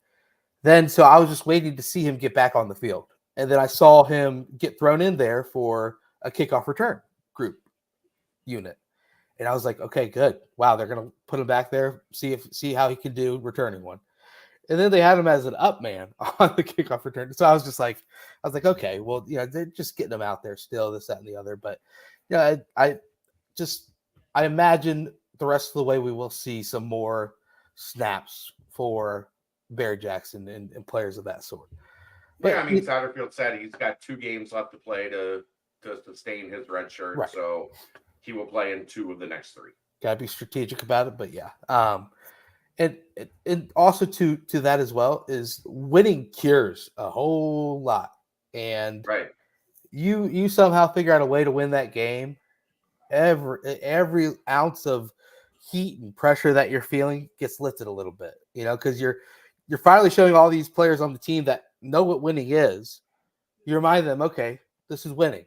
then so I was just waiting to see him get back on the field, and then I saw him get thrown in there for a kickoff return group unit. And I was like, okay, good. Wow, they're gonna put him back there, see how he can do returning one. And then they had him as an up man on the kickoff return. So I was like, okay, well, you know, they're just getting him out there still, this, that, and the other. But yeah, I imagine the rest of the way we will see some more snaps for Barry Jackson and players of that sort. But yeah, I mean, Satterfield said he's got 2 games left to play to sustain his red shirt. Right. So he will play in 2 of the next 3. Got to be strategic about it, but yeah. And also to that as well is winning cures a whole lot. And right, you somehow figure out a way to win that game. Every ounce of heat and pressure that you're feeling gets lifted a little bit, you know, because you're finally showing all these players on the team that know what winning is. You remind them, okay, this is winning.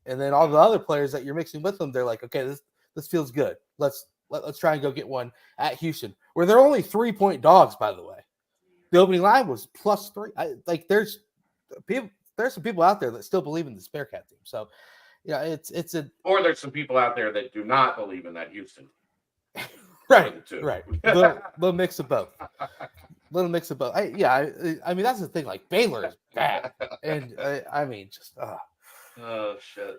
And then all the other players that you're mixing with them, they're like, okay, this feels good. Let's try and go get one at Houston, where they're only 3-point dogs, by the way. The opening line was +3. There's some people out there that still believe in the Bearcat team. So, yeah, or there's some people out there that do not believe in that Houston. Right. Little mix of both. I mean, that's the thing. Like, Baylor is bad, and I mean, just oh shit.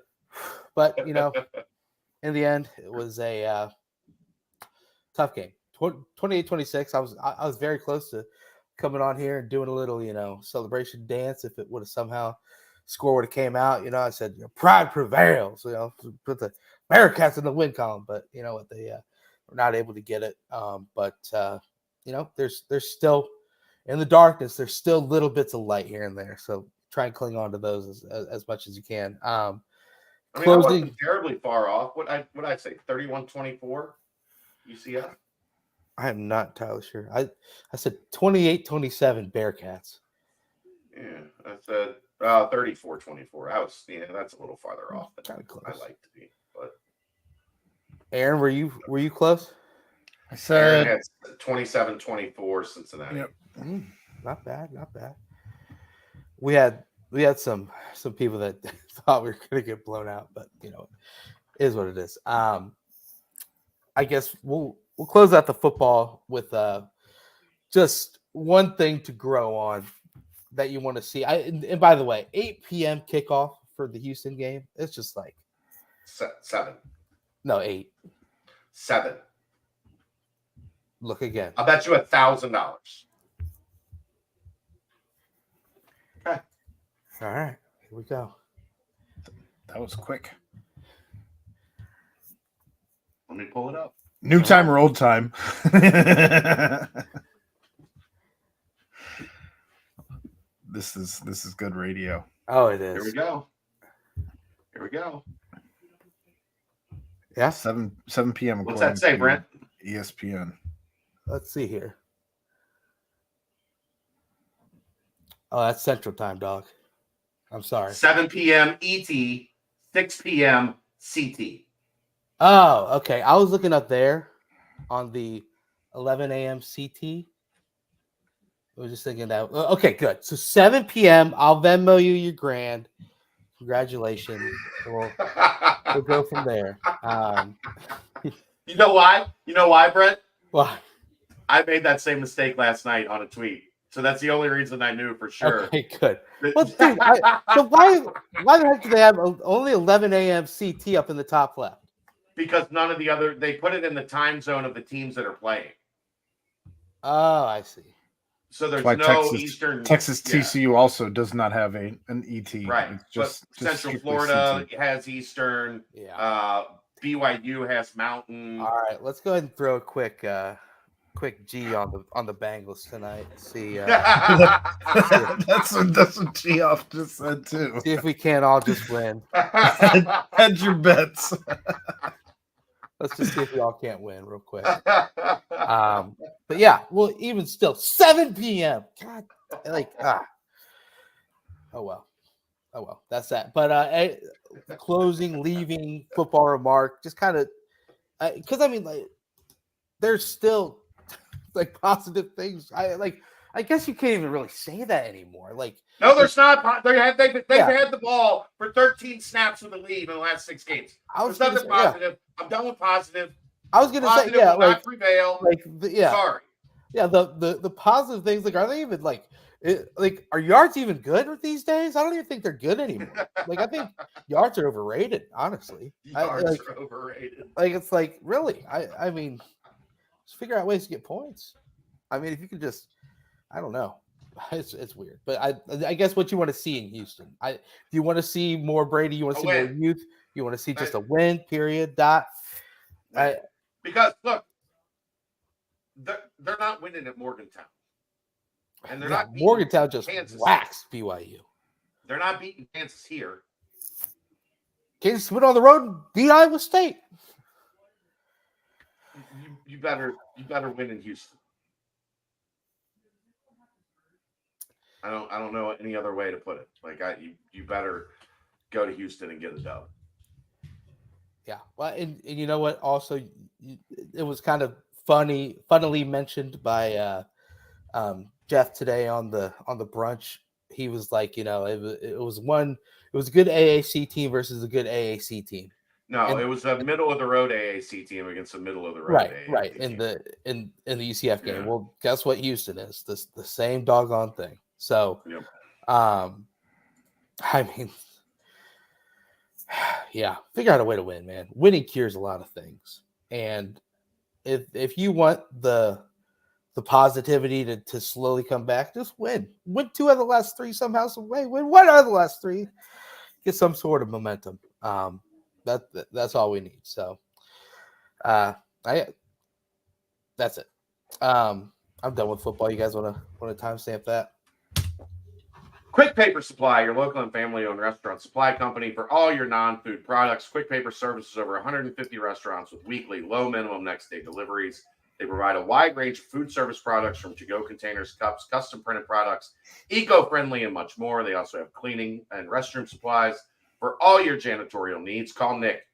But you know, in the end, it was a tough game. 28-26. I was very close to coming on here and doing a little, you know, celebration dance if it would have somehow score would have came out. You know, I said, you know, pride prevails. You know, put the Bearcats in the win column, but you know what, they were not able to get it. But you know, there's still in the darkness. There's still little bits of light here and there. So try and cling on to those as much as you can. I mean, I wasn't terribly far off. What I say, 31-24 UCF? I am not entirely sure. I said 28-27 Bearcats. Yeah, I said 34-24. That's a little farther off than kind of close. I like to be. But Aaron, were you close? I said Aaron had 27-24 Cincinnati. Yep. Not bad. We had some people that thought we were going to get blown out, but you know, it is what it is. I guess we'll close out the football with just one thing to grow on that you want to see. And by the way, 8 p.m. kickoff for the Houston game. It's just like 7. No, 8. 7. Look again. I'll bet you $1,000. Okay. All right. Here we go. That was quick. Let me pull it up. New time or old time? This is good radio. Oh, it Here we is. go. Here we go. Yeah. 7 p.m. What's that say, Brent? ESPN. Let's see here. Oh, that's Central Time, dog. I'm sorry. 7 p.m. ET, 6 p.m. CT. Oh, okay. I was looking up there on the 11 a.m. CT. I was just thinking that. Okay, good. So 7 p.m. I'll Venmo you your grand. Congratulations. We'll go from there. You know why? You know why, Brent? Why? I made that same mistake last night on a tweet. So that's the only reason I knew for sure. Okay, good. Well, dude, so why the heck do they have only 11 a.m. CT up in the top left? Because none of the other, they put it in the time zone of the teams that are playing. Oh, I see. So there's Why no Eastern. Texas TCU also does not have an ET. Right. It's just Central strictly Florida CT. has Eastern. Yeah. BYU has Mountain. All right, let's go ahead and throw a quick G on the Bengals tonight. See, that's what Geoff just said too. see if we can't all just win. Hedge your bets. Let's just see if we all can't win real quick. But yeah, well, even still, 7 p.m. God, oh well, that's that. But closing, leaving football remark, just kind of because I mean, like, there's still like positive things. I guess you can't even really say that anymore. Like, no, there's not. They've had the ball for 13 snaps with the lead in the last 6 games. There's nothing positive. Yeah. I'm done with positive. I was going to say, yeah, will not prevail. Sorry. Yeah, the positive things, like, are they even like are yards even good these days? I don't even think they're good anymore. Like, I think yards are overrated, honestly. Yards are overrated. Like, it's like, really? I mean, just figure out ways to get points. I mean, if you could just, I don't know. It's weird. But I guess what you want to see in Houston. Do you want to see more Brady? You want to see more youth? You want to see just a win, period, dot? Because, look, they're not winning at Morgantown. And they're not Morgantown just waxed BYU. They're not beating Kansas here. Kansas went on the road and beat Iowa State. You better win in Houston. I don't know any other way to put it. Like, you better go to Houston and get a dub. Yeah. Well, and you know what? Also, it was kind of funnily mentioned by Jeff today on the brunch. He was like, it was a good AAC team versus a good AAC team. No, it was a middle of the road AAC team against a middle of the road right, AAC right team. in the UCF game. Yeah. Well, guess what Houston is? The same doggone thing. So, yep. I mean, yeah, figure out a way to win, man. Winning cures a lot of things, and if you want the positivity to slowly come back, just win 2 out of the last 3 somehow, some way. Win 1 out of the last 3, get some sort of momentum. That's all we need. So, that's it. I'm done with football. You guys want to timestamp that? Quick Paper Supply, your local and family-owned restaurant supply company for all your non-food products. Quick Paper services over 150 restaurants with weekly low minimum next-day deliveries. They provide a wide range of food service products from to-go containers, cups, custom printed products, eco-friendly, and much more. They also have cleaning and restroom supplies for all your janitorial needs. Call Nick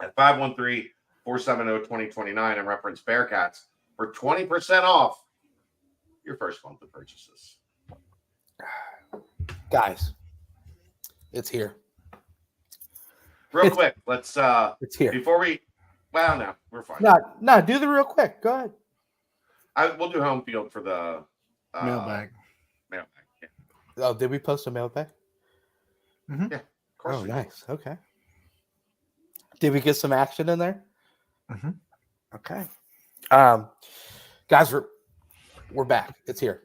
at 513-470-2029 and reference Bearcats for 20% off your first month of purchases. Guys, it's here. Real quick, let's it's here. Before we no, we're fine. No, do the real quick. Go ahead. We'll do home field for the mailbag. Yeah. Oh, did we post a mailbag? Mm-hmm. Yeah, of course. Oh, nice. Okay. Did we get some action in there? Mm-hmm. Okay. Guys, we're back. It's here.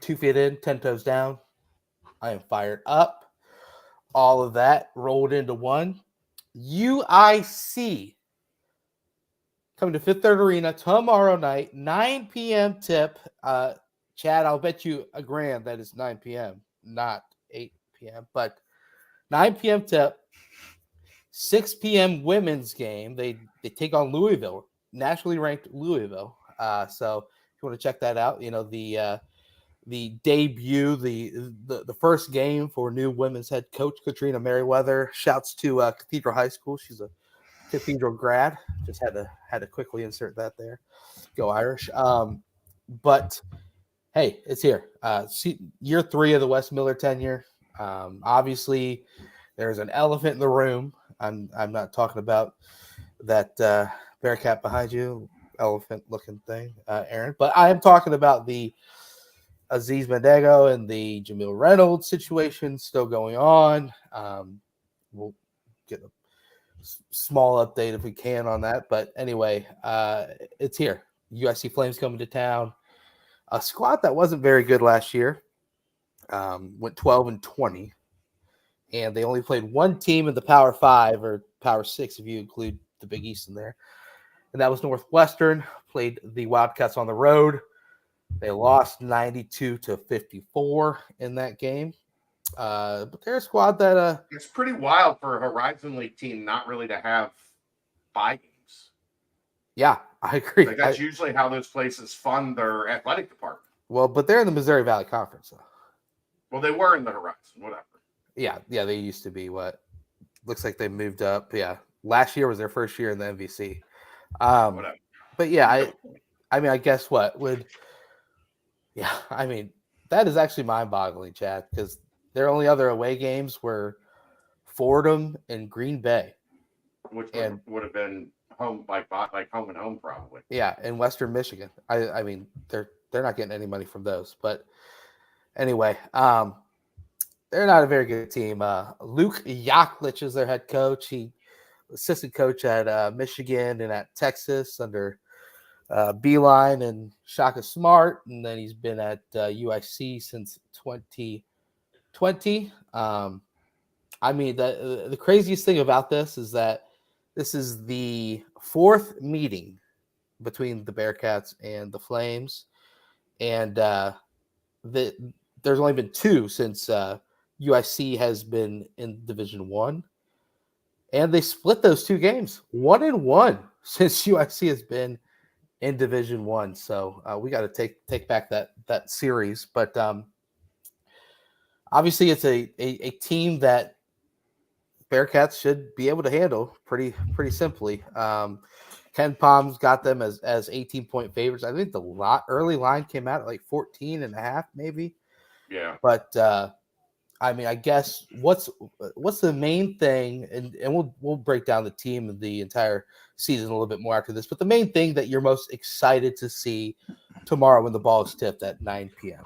2 feet in, 10 toes down. I am fired up. all of that rolled into one. UIC coming to Fifth Third Arena tomorrow night, 9 p.m. tip. Chad, I'll bet you $1,000 that it's 9 p.m., not 8 p.m., but 9 p.m. tip. 6 p.m. women's game. They take on Louisville, nationally ranked Louisville. So if you want to check that out, the debut, the first game for new women's head coach Katrina Merriweather. Shouts to Cathedral High School. She's a Cathedral grad. Just had to quickly insert that there. Go Irish. But hey, it's here. Year 3 of the Wes Miller tenure. Obviously, there's an elephant in the room. I'm not talking about that Bearcat behind you, elephant-looking thing, Aaron. But I am talking about the Aziz Mandego and the Jamil Reynolds situation still going on. We'll get a small update if we can on that. But anyway, it's here. USC Flames coming to town. A squad that wasn't very good last year. Went 12-20. And they only played one team in the Power 5 or Power 6 if you include the Big East in there. And that was Northwestern. Played the Wildcats on the road. They lost 92-54 in that game. But they're a squad that it's pretty wild for a Horizon League team not really to have bye games. Yeah, I agree. Like that's usually how those places fund their athletic department. Well, but they're in the Missouri Valley Conference, though. Well, they were in the Horizon, whatever. Yeah, they used to be. What looks like they moved up. Yeah, last year was their first year in the MVC. Whatever. But yeah, I mean, I guess what would. Yeah, I mean that is actually mind-boggling, Chad, because their only other away games were Fordham and Green Bay, which would have been home like home and home probably. Yeah, in Western Michigan. I mean they're not getting any money from those, but anyway, they're not a very good team. Luke Yaklich is their head coach. He assistant coach at Michigan and at Texas under Beeline and Shaka Smart, and then he's been at UIC since 2020. I mean, the craziest thing about this is that this is the 4th meeting between the Bearcats and the Flames, and there's only been 2 since UIC has been in Division 1, and they split those 2 games 1-1 since UIC has been in Division 1. So we got to take back that series, but obviously it's a team that Bearcats should be able to handle pretty simply. Ken Palm's got them as 18-point favorites. I think the early line came out at like 14.5 maybe. Yeah. But I mean, I guess what's the main thing, and we'll break down the team and the entire season a little bit more after this. But the main thing that you're most excited to see tomorrow when the ball is tipped at 9 p.m.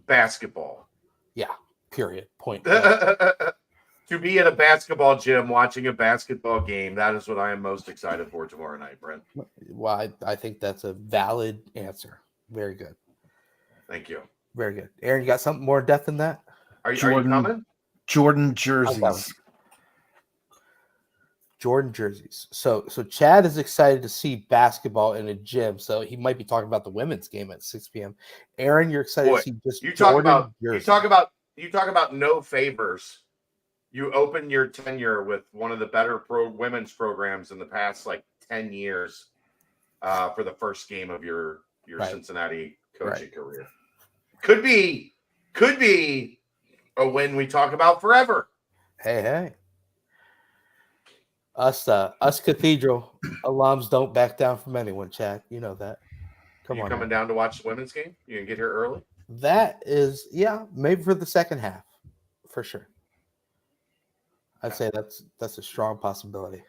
Basketball. Yeah. Period. Point. To be at a basketball gym watching a basketball game, that is what I am most excited for tomorrow night, Brent. Well, I think that's a valid answer. Very good. Thank you. Very good. Aaron, you got something more in depth than that? Are you coming? Jordan jerseys. Jordan jerseys. So Chad is excited to see basketball in a gym. So he might be talking about the women's game at 6 p.m. Aaron, you're excited to see just Jordan jerseys. You talk about no favors. You open your tenure with one of the better women's programs in the past 10 years for the first game of your right. Cincinnati coaching career. Could be a win we talk about forever. Hey. Us Cathedral alums don't back down from anyone, Chad. You know that. Come on. You coming down to watch the women's game? You can get here early? That is, maybe for the second half, for sure. I'd say that's a strong possibility.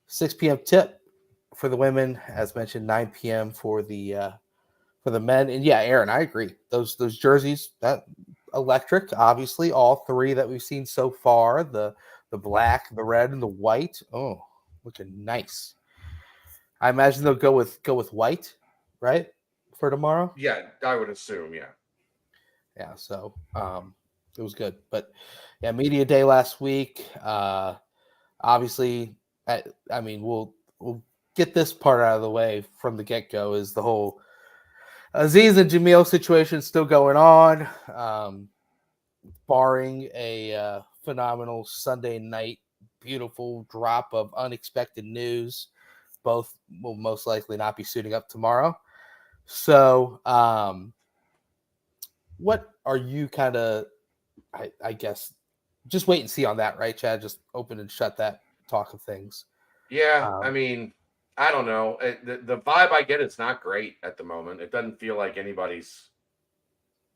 6 p.m. tip for the women, as mentioned, 9 p.m. for the men. And yeah, Aaron, I agree. Those jerseys, that electric, obviously, all 3 that we've seen so far, the black, the red, and the white. Oh, looking nice. I imagine they'll go with white, right? For tomorrow? Yeah, I would assume, yeah. Yeah, so It was good. But yeah, media day last week. Obviously, I mean, we'll get this part out of the way from the get go. Is the whole Aziz and Jamil situation still going on? Barring a phenomenal Sunday night, beautiful drop of unexpected news, both will most likely not be suiting up tomorrow. So, what are you kind of, I guess, just wait and see on that, right, Chad? Just open and shut that talk of things. Yeah, I mean, I don't know. The vibe I get is not great at the moment. It doesn't feel like anybody's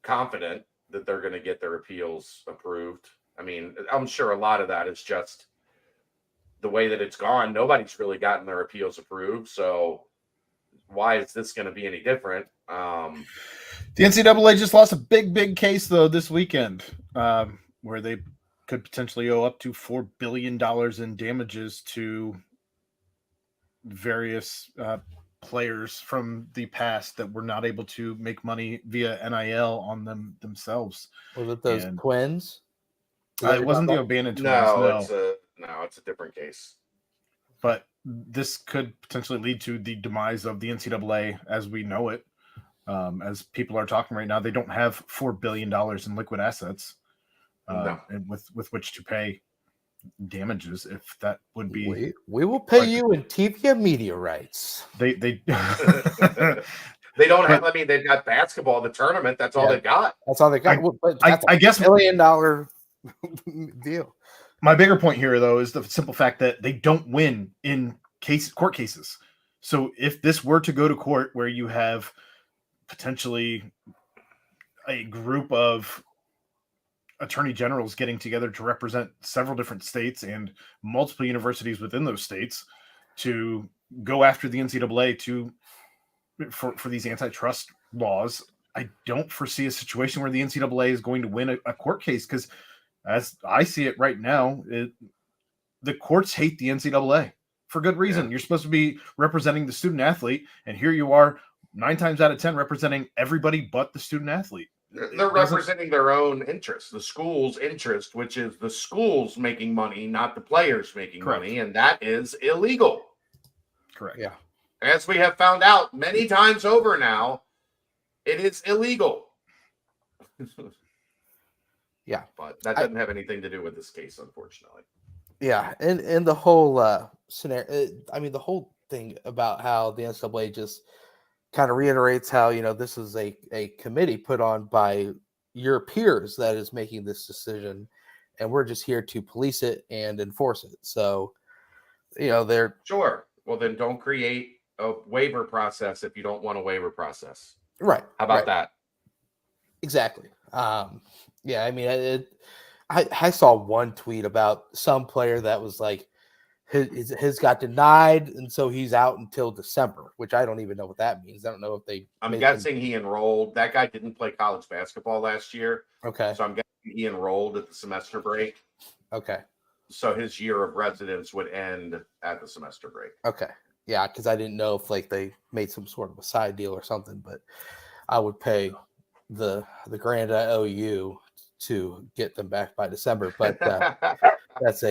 confident that they're going to get their appeals approved. I mean, I'm sure a lot of that is just the way that it's gone. Nobody's really gotten their appeals approved. So why is this going to be any different? The NCAA just lost a big case, though, this weekend, where they could potentially owe up to $4 billion in damages to various players from the past that were not able to make money via NIL on themselves. Was it those twins? It wasn't the O'Bannon twins. No, it's a different case. But this could potentially lead to the demise of the NCAA as we know it. As people are talking right now, they don't have $4 billion in liquid assets and with which to pay damages. If that would be, we will pay you in TV media rights. They they don't have. I mean, they've got basketball, the tournament. That's all they got. That's all they got. I guess $1 billion deal. My bigger point here, though, is the simple fact that they don't win in court cases. So if this were to go to court, where you have potentially a group of attorney generals getting together to represent several different states and multiple universities within those states to go after the NCAA for these antitrust laws, I don't foresee a situation where the NCAA is going to win a court case, because as I see it right now, the courts hate the NCAA for good reason. Yeah. You're supposed to be representing the student athlete, and here you are 9 times out of 10 representing everybody but the student athlete. They're representing their own interest, the school's interest, which is the school's making money, not the players making money, and that is illegal. Correct. Yeah. As we have found out many times over now, it is illegal. Yeah. But that doesn't have anything to do with this case, unfortunately. Yeah. And the whole scenario, I mean, the whole thing about how the NCAA just kind of reiterates how, this is a committee put on by your peers that is making this decision, and we're just here to police it and enforce it. So, they're sure. Well, then don't create a waiver process if you don't want a waiver process. Right. How about that? Exactly. Yeah, I mean, I saw one tweet about some player that was like, his got denied, and so he's out until December, which I don't even know what that means. I don't know if they. I'm guessing he enrolled. That guy didn't play college basketball last year. Okay. So I'm guessing he enrolled at the semester break. Okay. So his year of residence would end at the semester break. Okay. Yeah, because I didn't know if they made some sort of a side deal or something, but I would pay the grand I owe you to get them back by December. But that's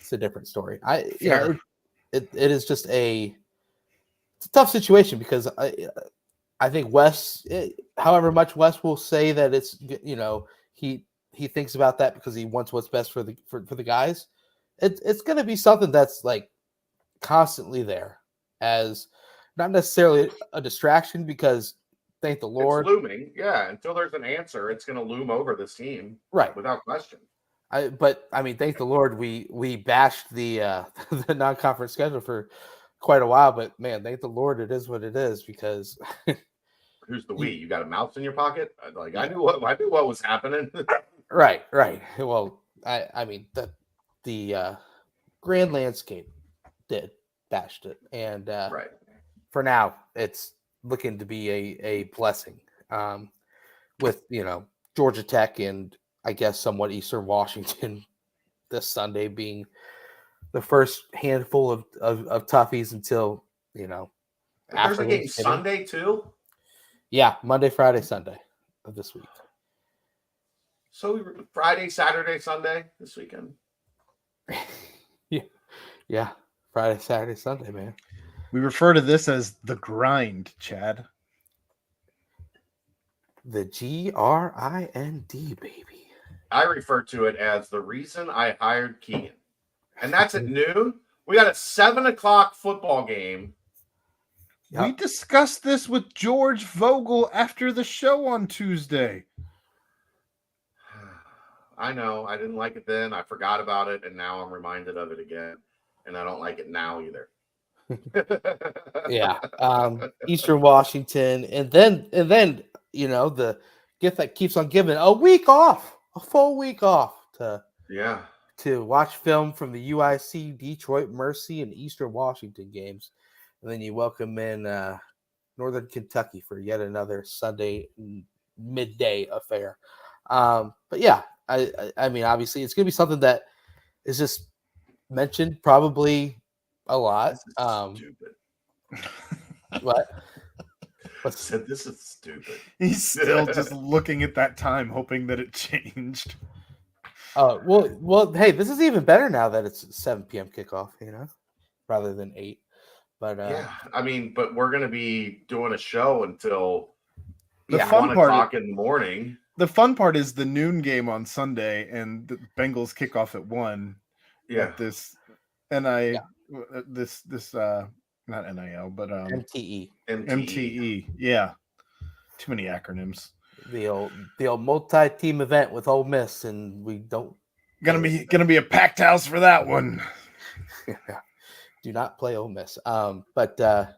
it's a different story. It is just it's a tough situation, because I think Wes, however much Wes will say that it's, he thinks about that because he wants what's best for the guys. It's going to be something that's like constantly there, as not necessarily a distraction, because thank the Lord, it's looming. Yeah, until there's an answer, it's going to loom over this team, right? Without question. But I mean, thank the Lord, we bashed the the non-conference schedule for quite a while. But man, thank the Lord, it is what it is, because who's the we? You got a mouse in your pocket? Like, I knew what was happening. Right. Well, I mean, the grand landscape bashed it, and right. For now, it's looking to be a blessing, with Georgia Tech and I guess somewhat Eastern Washington this Sunday being the first handful of toughies until There's a game Sunday too. Yeah, Monday, Friday, Sunday of this week. So Friday, Saturday, Sunday this weekend. Yeah. Friday, Saturday, Sunday, man. We refer to this as the grind, Chad. The GRIND, baby. I refer to it as the reason I hired Keegan. And that's at noon. We got a 7:00 football game. Yep. We discussed this with George Vogel after the show on Tuesday. I know. I didn't like it then. I forgot about it, and now I'm reminded of it again. And I don't like it now either. Yeah. Eastern Washington. And then, the gift that keeps on giving, a full week off to watch film from the UIC, Detroit Mercy, and Eastern Washington games. And then you welcome in Northern Kentucky for yet another Sunday midday affair. But yeah, I mean, obviously, it's going to be something that is just mentioned probably a lot. Stupid. What? Said this is stupid. He's still just looking at that time, hoping that it changed. Well, hey, this is even better now that it's 7 p.m. kickoff, rather than 8. But yeah, I mean, but we're gonna be doing a show until the 1 o'clock in the morning. The fun part is the noon game on Sunday, and the Bengals kick off at 1. Yeah, at this not NIL, but MTE. Yeah, too many acronyms. The old multi-team event with Ole Miss, and we don't gonna be a packed house for that one. Do not play Ole Miss. But I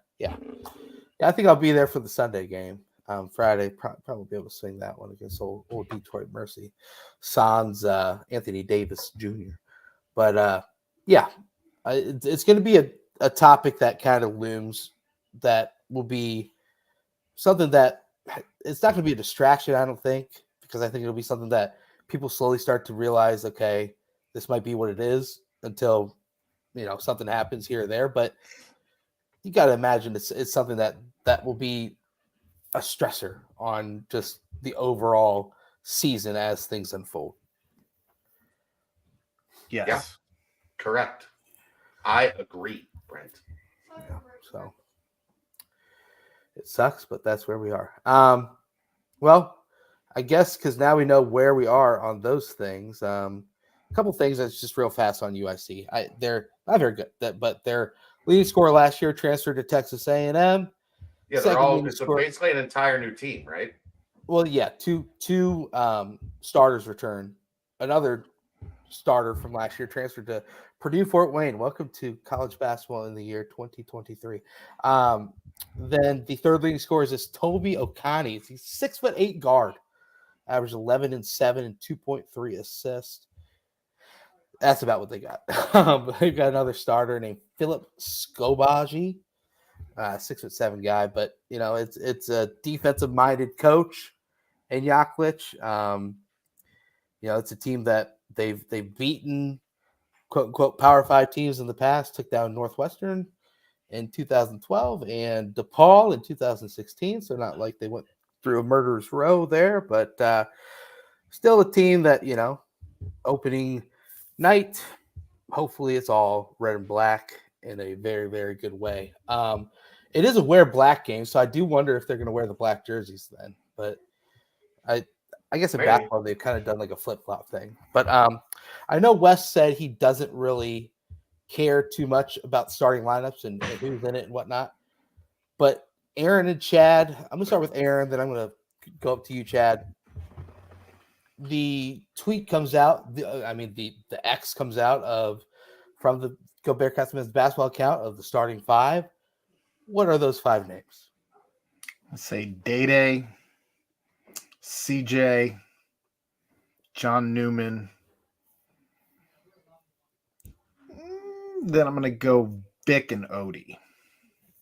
think I'll be there for the Sunday game. Friday, probably be able to swing that one against old Detroit Mercy, sans Anthony Davis Jr. But it's going to be a topic that kind of looms, that will be something that it's not going to be a distraction, I don't think, because I think it'll be something that people slowly start to realize, okay, this might be what it is, until something happens here or there. But you got to imagine it's something that will be a stressor on just the overall season as things unfold. Yes. Yeah, correct. I agree, Brent. Yeah, so it sucks, but that's where we are. Well, I guess because now we know where we are on those things. A couple things that's just real fast on UIC. They're not very good, but their leading scorer last year transferred to Texas A&M. Yeah, they're all. It's basically an entire new team, right? Well, yeah, two starters return. Another starter from last year transferred to Purdue Fort Wayne. Welcome to college basketball in the year 2023. Then the third leading scorer is Toby Okani. He's 6'8" guard, averaged 11 and 7 and 2.3 assists. That's about what they got. They've got another starter named Philip Skobaji, 6'7" guy, but it's a defensive minded coach in Yaklich. It's a team that they've beaten quote unquote Power 5 teams in the past. Took down Northwestern in 2012 and DePaul in 2016. So not like they went through a murderer's row there, but still a team that opening night. Hopefully, it's all red and black in a very, very good way. It is a wear black game, so I do wonder if they're going to wear the black jerseys then. But I guess in basketball they've kind of done like a flip flop thing. But I know Wes said he doesn't really care too much about starting lineups and who's in it and whatnot. But Aaron and Chad, I'm gonna start with Aaron, then I'm gonna go up to you, Chad. The tweet comes out. The X comes out from the Go Bearcats men's basketball account of the starting 5. What are those 5 names? Let's say Day-Day, CJ, John Newman. Then I'm going to go Vic and Odie.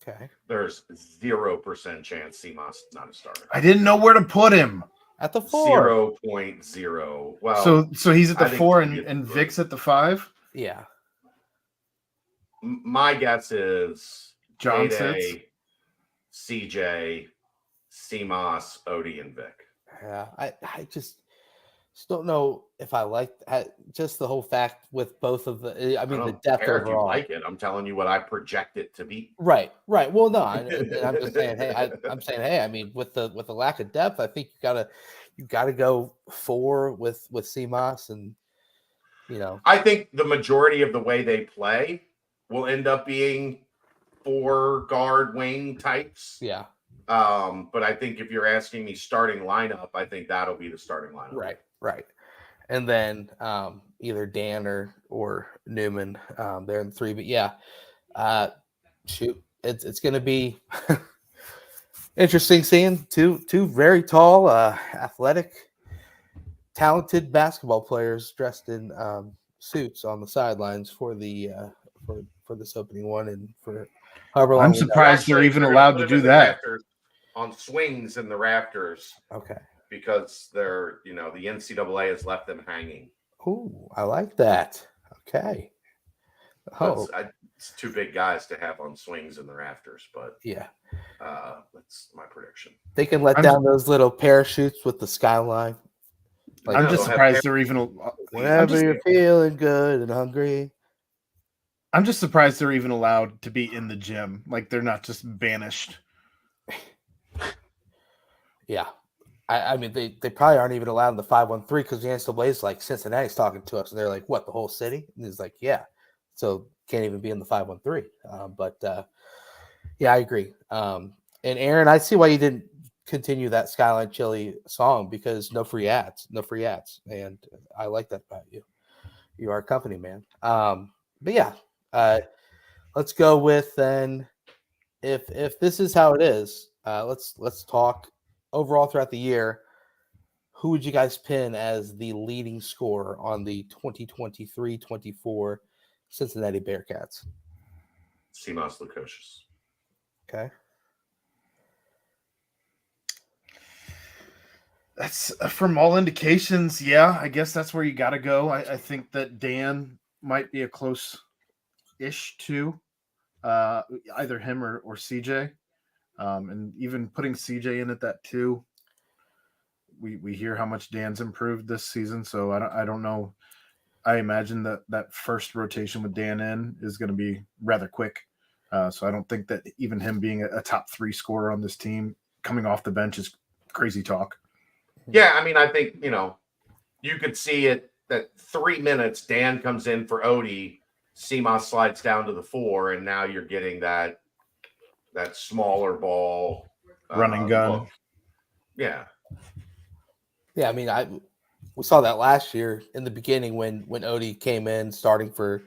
Okay. There's 0% chance Seamoss is not a starter. I didn't know where to put him. At the 4. 0.0. Well, so he's at the 4 and Vic's at the 5? Yeah. My guess is John sits, CJ, Seamoss, Odie, and Vic. Yeah. I just Still don't know if I like just the whole fact with both of the. I I mean, the don't depth care if you overall. like it. I'm telling you what I project it to be. Right. Well, no, and I'm just saying, hey, I'm saying, hey, I mean, with the lack of depth, I think you gotta go 4 with CMOS, and I think the majority of the way they play will end up being 4 guard wing types. yeah, But I think if you're asking me starting lineup, I think that'll be the starting lineup. right. And then either Dan or Newman there in the 3. But yeah, shoot, it's going to be interesting seeing two very tall, athletic, talented basketball players dressed in suits on the sidelines for the for this opening one and for however long. I'm surprised they're even allowed to do that. On swings in the rafters. Okay. Because they're, the NCAA has left them hanging. Ooh, I like that. Okay. Oh, it's 2 big guys to have on swings in the rafters, but yeah, that's my prediction. They can let down those little parachutes with the skyline. Like, I'm just surprised they're even. Whenever you're feeling good and hungry. I'm just surprised they're even allowed to be in the gym. Like, they're not just banished. Yeah. I mean, they probably aren't even allowed in the 513 because the NCAA is like, Cincinnati's talking to us. And they're like, what, the whole city? And he's like, yeah. So can't even be in the 513. Yeah, I agree. And Aaron, I see why you didn't continue that Skyline Chili song because no free ads. And I like that about you. You are a company man. But yeah, let's go with then if this is how it is, let's talk overall throughout the year. Who would you guys pin as the leading scorer on the 2023-24 Cincinnati Bearcats? CMOS Lukosius. Okay. That's from all indications. Yeah, I guess that's where you got to go. I think that Dan might be a close-ish to either him or CJ. And even putting CJ in at that 2, we hear how much Dan's improved this season. So I don't know. I imagine that first rotation with Dan in is going to be rather quick. So I don't think that even him being a top 3 scorer on this team coming off the bench is crazy talk. Yeah, I mean, I think, you could see it that 3 minutes, Dan comes in for Odie, CMOS slides down to the 4, and now you're getting that smaller ball running gun. look. Yeah. Yeah, I mean, we saw that last year in the beginning when Odie came in starting for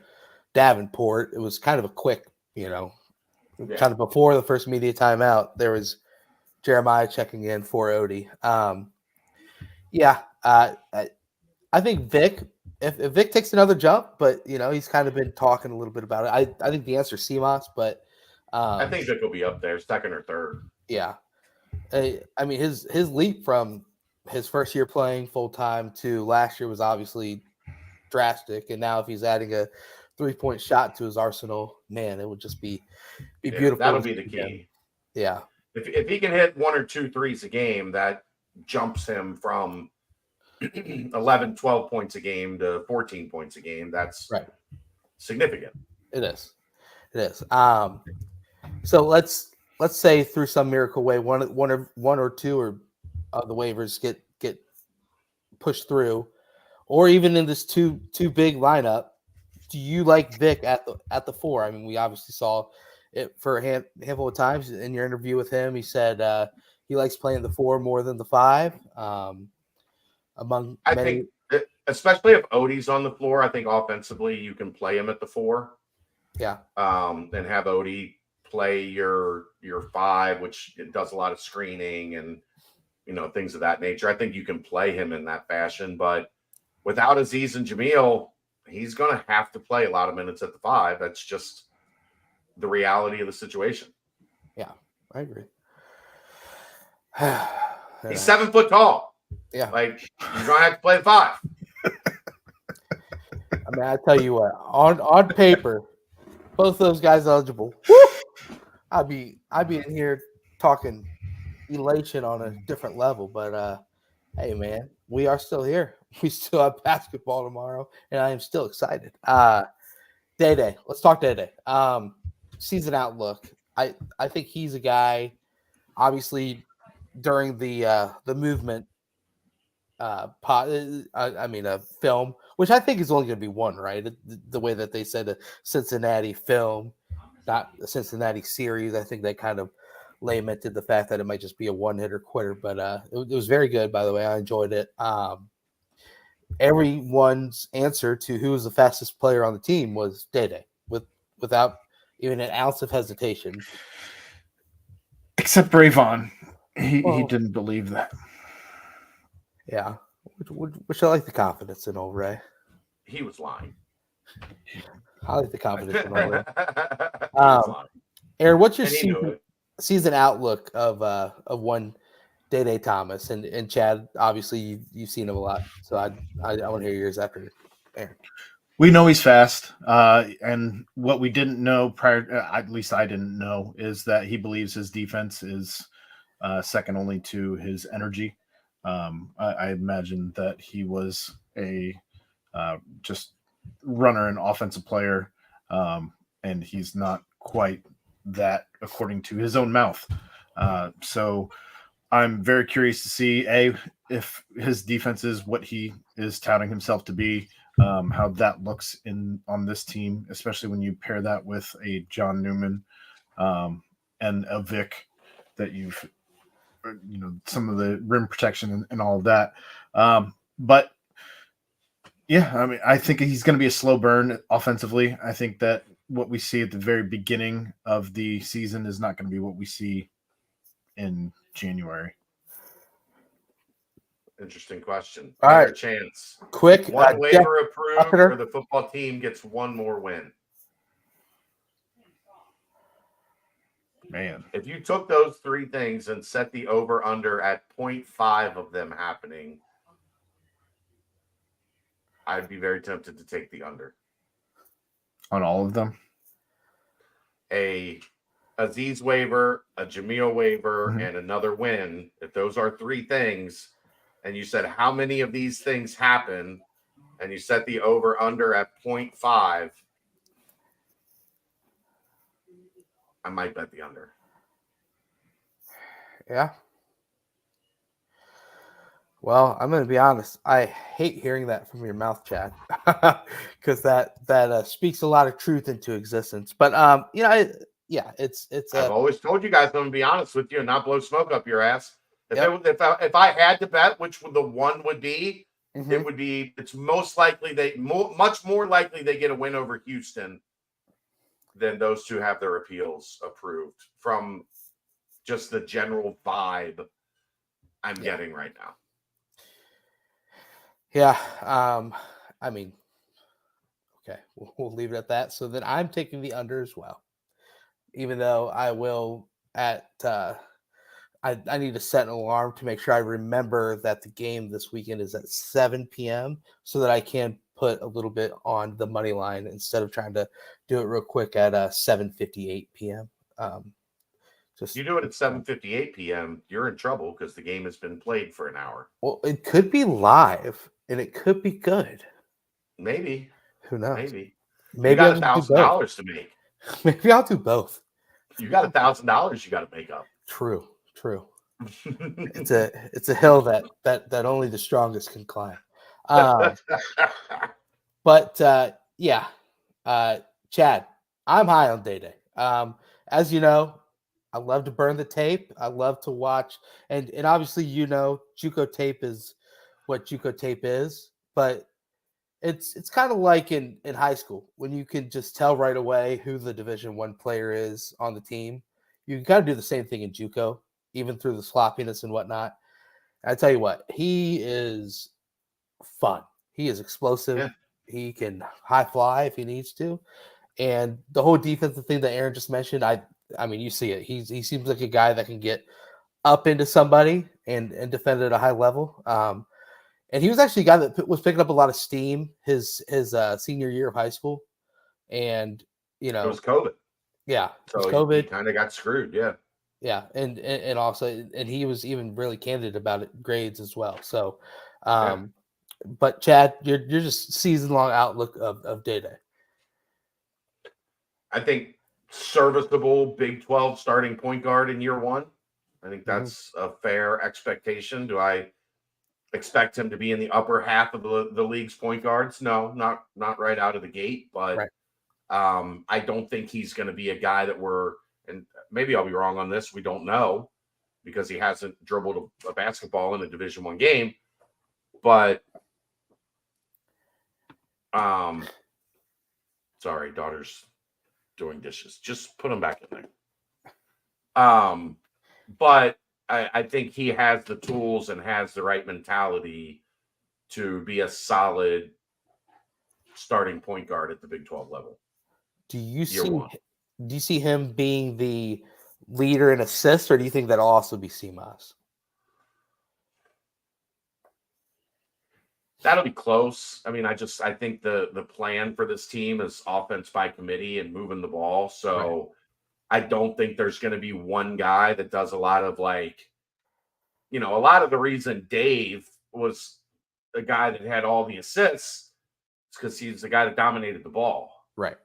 Davenport. It was kind of a quick, kind of before the first media timeout, there was Jeremiah checking in for Odie. I think Vic, if Vic takes another jump, but he's kind of been talking a little bit about it. I think the answer is CMOS, but I think Vic will be up there, 2nd or 3rd. Yeah, I mean his leap from his first year playing full time to last year was obviously drastic, and now if he's adding a 3-point shot to his arsenal, man, it would just be beautiful. That'll be the key. Yeah, if he can hit 1 or 2 threes a game, that jumps him from 11, 12 points a game to 14 points a game. That's right. Significant. It is. So let's say through some miracle way, one or two or the waivers get pushed through, or even in this two big lineup. Do you like Vic at the 4? I mean, we obviously saw it for a handful of times in your interview with him. He said he likes playing the 4 more than the 5. I think, especially if Odie's on the floor, I think offensively you can play him at the 4. Yeah. And have Odie play your 5, which does a lot of screening and things of that nature. I think you can play him in that fashion, but without Aziz and Jamil, he's going to have to play a lot of minutes at the 5. That's just the reality of the situation. Yeah, I agree. He's 7 foot tall. Yeah. Like, you're going to have to play the 5. I mean, I tell you what, on paper, both those guys eligible. I'd be in here talking elation on a different level, but hey, man, we are still here. we still have basketball tomorrow, and I am still excited. Day. Let's talk Day. Season outlook. I think he's a guy. Obviously, during the movement, a film, which I think is only going to be one, right? The way that they said a Cincinnati film, not a Cincinnati series. I think they kind of lamented the fact that it might just be a one-hitter quitter, but it was very good. By the way, I enjoyed it. Everyone's answer to who was the fastest player on the team was Day, without even an ounce of hesitation. Except Bravon. He didn't believe that. Yeah. Which I like the confidence in old Ray. He was lying. I like the confidence in old Ray. Aaron, what's your season outlook of one Day Thomas and Chad? Obviously, you've seen him a lot, so I want to hear yours after Aaron. We know he's fast, and what we didn't know prior, at least I didn't know, is that he believes his defense is second only to his energy. I imagine that he was a just runner and offensive player, and he's not quite that according to his own mouth. So I'm very curious to see if his defense is what he is touting himself to be. How that looks on this team, especially when you pair that with a John Newman and a Vic that you've, some of the rim protection and all of that. But yeah, I mean, I think he's going to be a slow burn offensively. I think that what we see at the very beginning of the season is not going to be what we see in January. Interesting question. All right, chance. Quick, one waiver approved, or the football team gets one more win. Man, if you took those three things and set the over under at 0.5 of them happening, I'd be very tempted to take the under on all of them. A Aziz waiver, a Jamil waiver, and another win. If those are three things, and you said how many of these things happen, and you set the over under at 0.5, I might bet the under. Yeah. Well, I'm going to be honest. I hate hearing that from your mouth, Chad, because that speaks a lot of truth into existence. But it's. I've always told you guys I'm going to be honest with you and not blow smoke up your ass. If I had to bet which the one would be, it would be. It's most likely much more likely they get a win over Houston than those two have their appeals approved from just the general vibe I'm getting right now. Yeah. I mean, okay, we'll leave it at that. So then I'm taking the under as well, even though I will I need to set an alarm to make sure I remember that the game this weekend is at 7 p.m. so that I can put a little bit on the money line instead of trying to do it real quick at 7:58 p.m. You do it at 7:58 p.m., you're in trouble because the game has been played for an hour. Well, it could be live and it could be good. Maybe. Who knows? Maybe you got $1,000 to make. Maybe I'll do both. You got $1,000 you got to make up. True. It's a hill that only the strongest can climb. But Chad, I'm high on Day. As you know, I love to burn the tape. I love to watch, and obviously, JUCO tape is what JUCO tape is, but it's kind of like in high school when you can just tell right away who the Division I player is on the team. You got to do the same thing in JUCO, even through the sloppiness and whatnot. I tell you what, he is fun. He is explosive. Yeah. He can high fly if he needs to. And the whole defensive thing that Aaron just mentioned, I mean, you see it. He seems like a guy that can get up into somebody and defend at a high level. And he was actually a guy that was picking up a lot of steam his senior year of high school. And, it was COVID. Yeah. So COVID. He kind of got screwed. Yeah. Yeah. And also, and he was even really candid about it, grades as well. So, But Chad, you're just season-long outlook of Day-Day. I think serviceable Big 12 starting point guard in year one. I think that's a fair expectation. Do I expect him to be in the upper half of the league's point guards? No, not right out of the gate, but Right. I don't think he's going to be a guy that and maybe I'll be wrong on this. We don't know because he hasn't dribbled a basketball in a Division I game, but sorry, daughter's doing dishes. Just put them back in there. But I think he has the tools and has the right mentality to be a solid starting point guard at the Big 12 level. Do you see him being the leader in assists, or do you think that'll also be CMOS? That'll be close. I mean, I think the plan for this team is offense by committee and moving the ball. So I don't think there's going to be one guy that does a lot of a lot of the reason Dave was the guy that had all the assists is because he's the guy that dominated the ball. Right.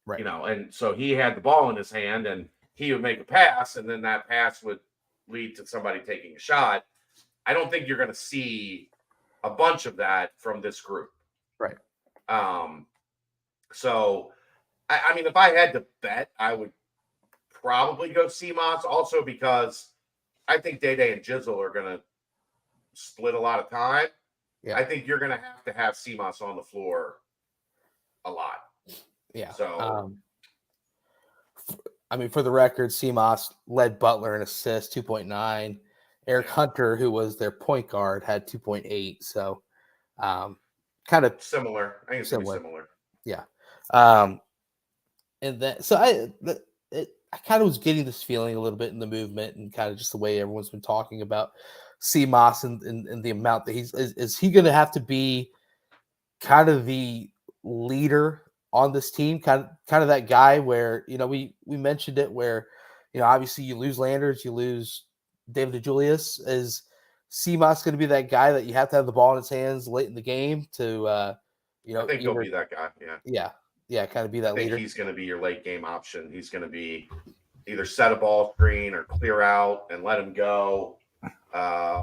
And so he had the ball in his hand and he would make a pass and then that pass would lead to somebody taking a shot. I don't think you're going to see a bunch of that from this group. Right. So, I mean, if I had to bet, I would probably go CMOS also because I think Day-Day and Jizzle are going to split a lot of time. Yeah. I think you're going to have CMOS on the floor a lot. Yeah. So, I mean, for the record, CMOS led Butler in assists, 2.9. Eric Hunter, who was their point guard, had 2.8. So, kind of similar. I think it's similar. Yeah. And then, so I kind of was getting this feeling a little bit in the movement and kind of just the way everyone's been talking about CMOS and the amount that is he going to have to be kind of the leader on this team, kind of that guy where, we mentioned it where, obviously you lose Landers, you lose David DeJulius. Is CMOS going to be that guy that you have to have the ball in his hands late in the game to, I think he'll be that guy. Yeah. Yeah. Kind of be that leader. He's going to be your late game option. He's going to be either set a ball screen or clear out and let him go.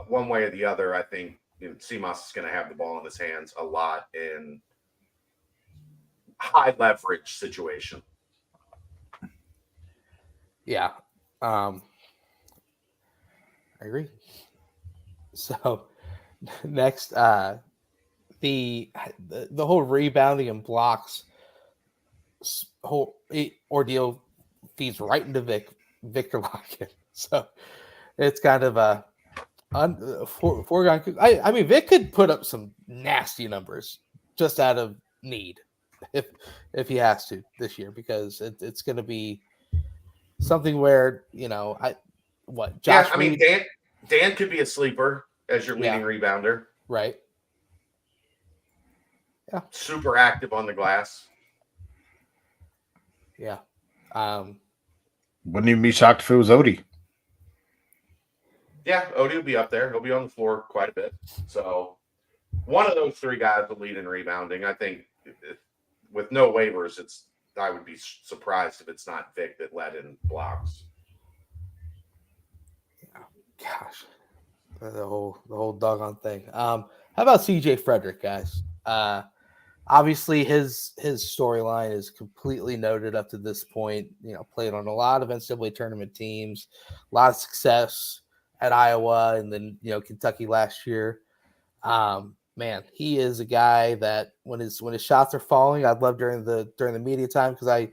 One way or the other, I think CMOS is going to have the ball in his hands a lot in high leverage situation. Yeah. I agree. So next, the whole rebounding and blocks whole ordeal feeds right into Victor Lockett. So it's kind of a foregone. I mean, Vic could put up some nasty numbers just out of need if he has to this year, because it's going to be something where Josh I mean, Dan could be a sleeper as your leading rebounder. Right. Yeah. Super active on the glass. Yeah. Wouldn't even be shocked if it was Odie. Yeah, Odie will be up there. He'll be on the floor quite a bit. So one of those three guys will lead in rebounding. I think with no waivers, I would be surprised if it's not Vic that led in blocks. Gosh, the whole doggone thing. How about CJ Frederick, guys? Obviously his storyline is completely noted up to this point. Played on a lot of NCAA tournament teams, a lot of success at Iowa, and then Kentucky last year. Man, he is a guy that when his shots are falling, I'd love during the media time, because I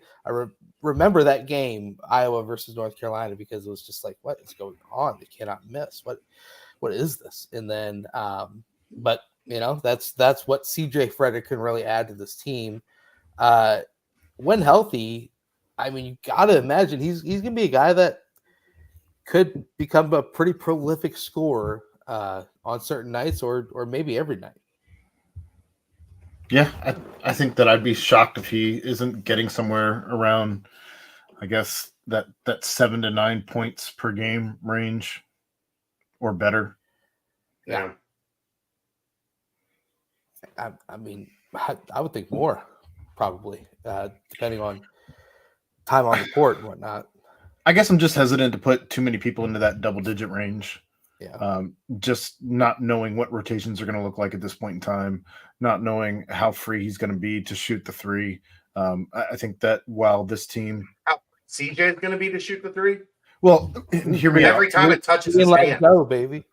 remember that game, Iowa versus North Carolina, because it was just like, what is going on? They cannot miss. What is this? And then, but that's what CJ Frederick can really add to this team. When healthy, I mean, you got to imagine he's going to be a guy that could become a pretty prolific scorer on certain nights, or maybe every night. Yeah, I think that I'd be shocked if he isn't getting somewhere around, I guess, that 7 to 9 points per game range or better. Yeah. I mean, I would think more, probably, depending on time on the court and whatnot. I guess I'm just hesitant to put too many people into that double-digit range. Yeah. Just not knowing what rotations are going to look like at this point in time, not knowing how free he's going to be to shoot the three. I think that while this team, How CJ is going to be to shoot the three? well, hear me out. Every time it touches his Let it hand. go, baby.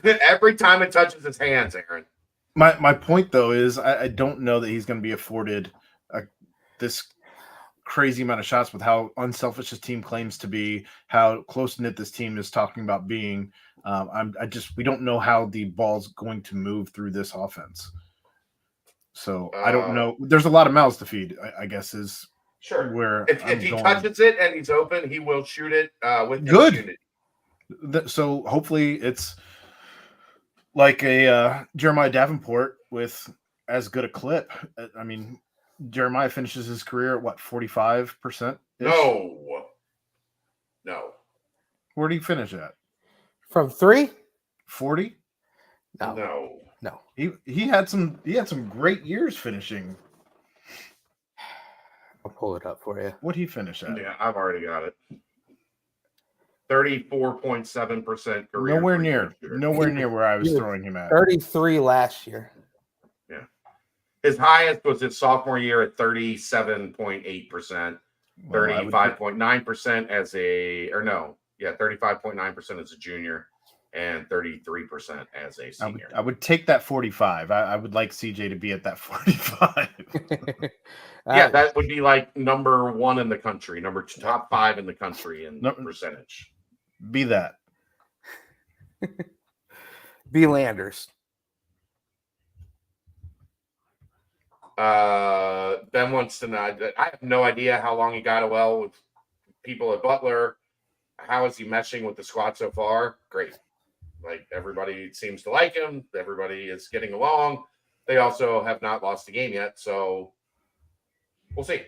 Every time it touches his hands, Aaron. My point though is I don't know that he's going to be afforded this crazy amount of shots with how unselfish his team claims to be, how close knit this team is talking about being. We don't know how the ball's going to move through this offense. So I don't know. There's a lot of mouths to feed, I guess, is sure where if he touches it and he's open, he will shoot it with good. So hopefully it's like a Jeremiah Davenport with as good a clip. I mean, Jeremiah finishes his career at what, 45%? No. Where did he finish at? From 3? 40? No. He had some great years finishing. I'll pull it up for you. What'd he finish at? Yeah, I've already got it. 34.7% career. Nowhere near where I was throwing him at. 33 last year. Yeah. His highest was his sophomore year at 37.8%, 35.9% as a, or no, yeah, 35.9% as a junior, and 33% as a senior. I would take that 45. I would like CJ to be at that 45. Yeah, that would be like number 1 in the country, top 5 in the country in percentage. Be that. Be Landers. Ben wants to know. I have no idea how long he got well with people at Butler. How is he meshing with the squad so far? Great. Like, everybody seems to like him. Everybody is getting along. They also have not lost a game yet, so we'll see.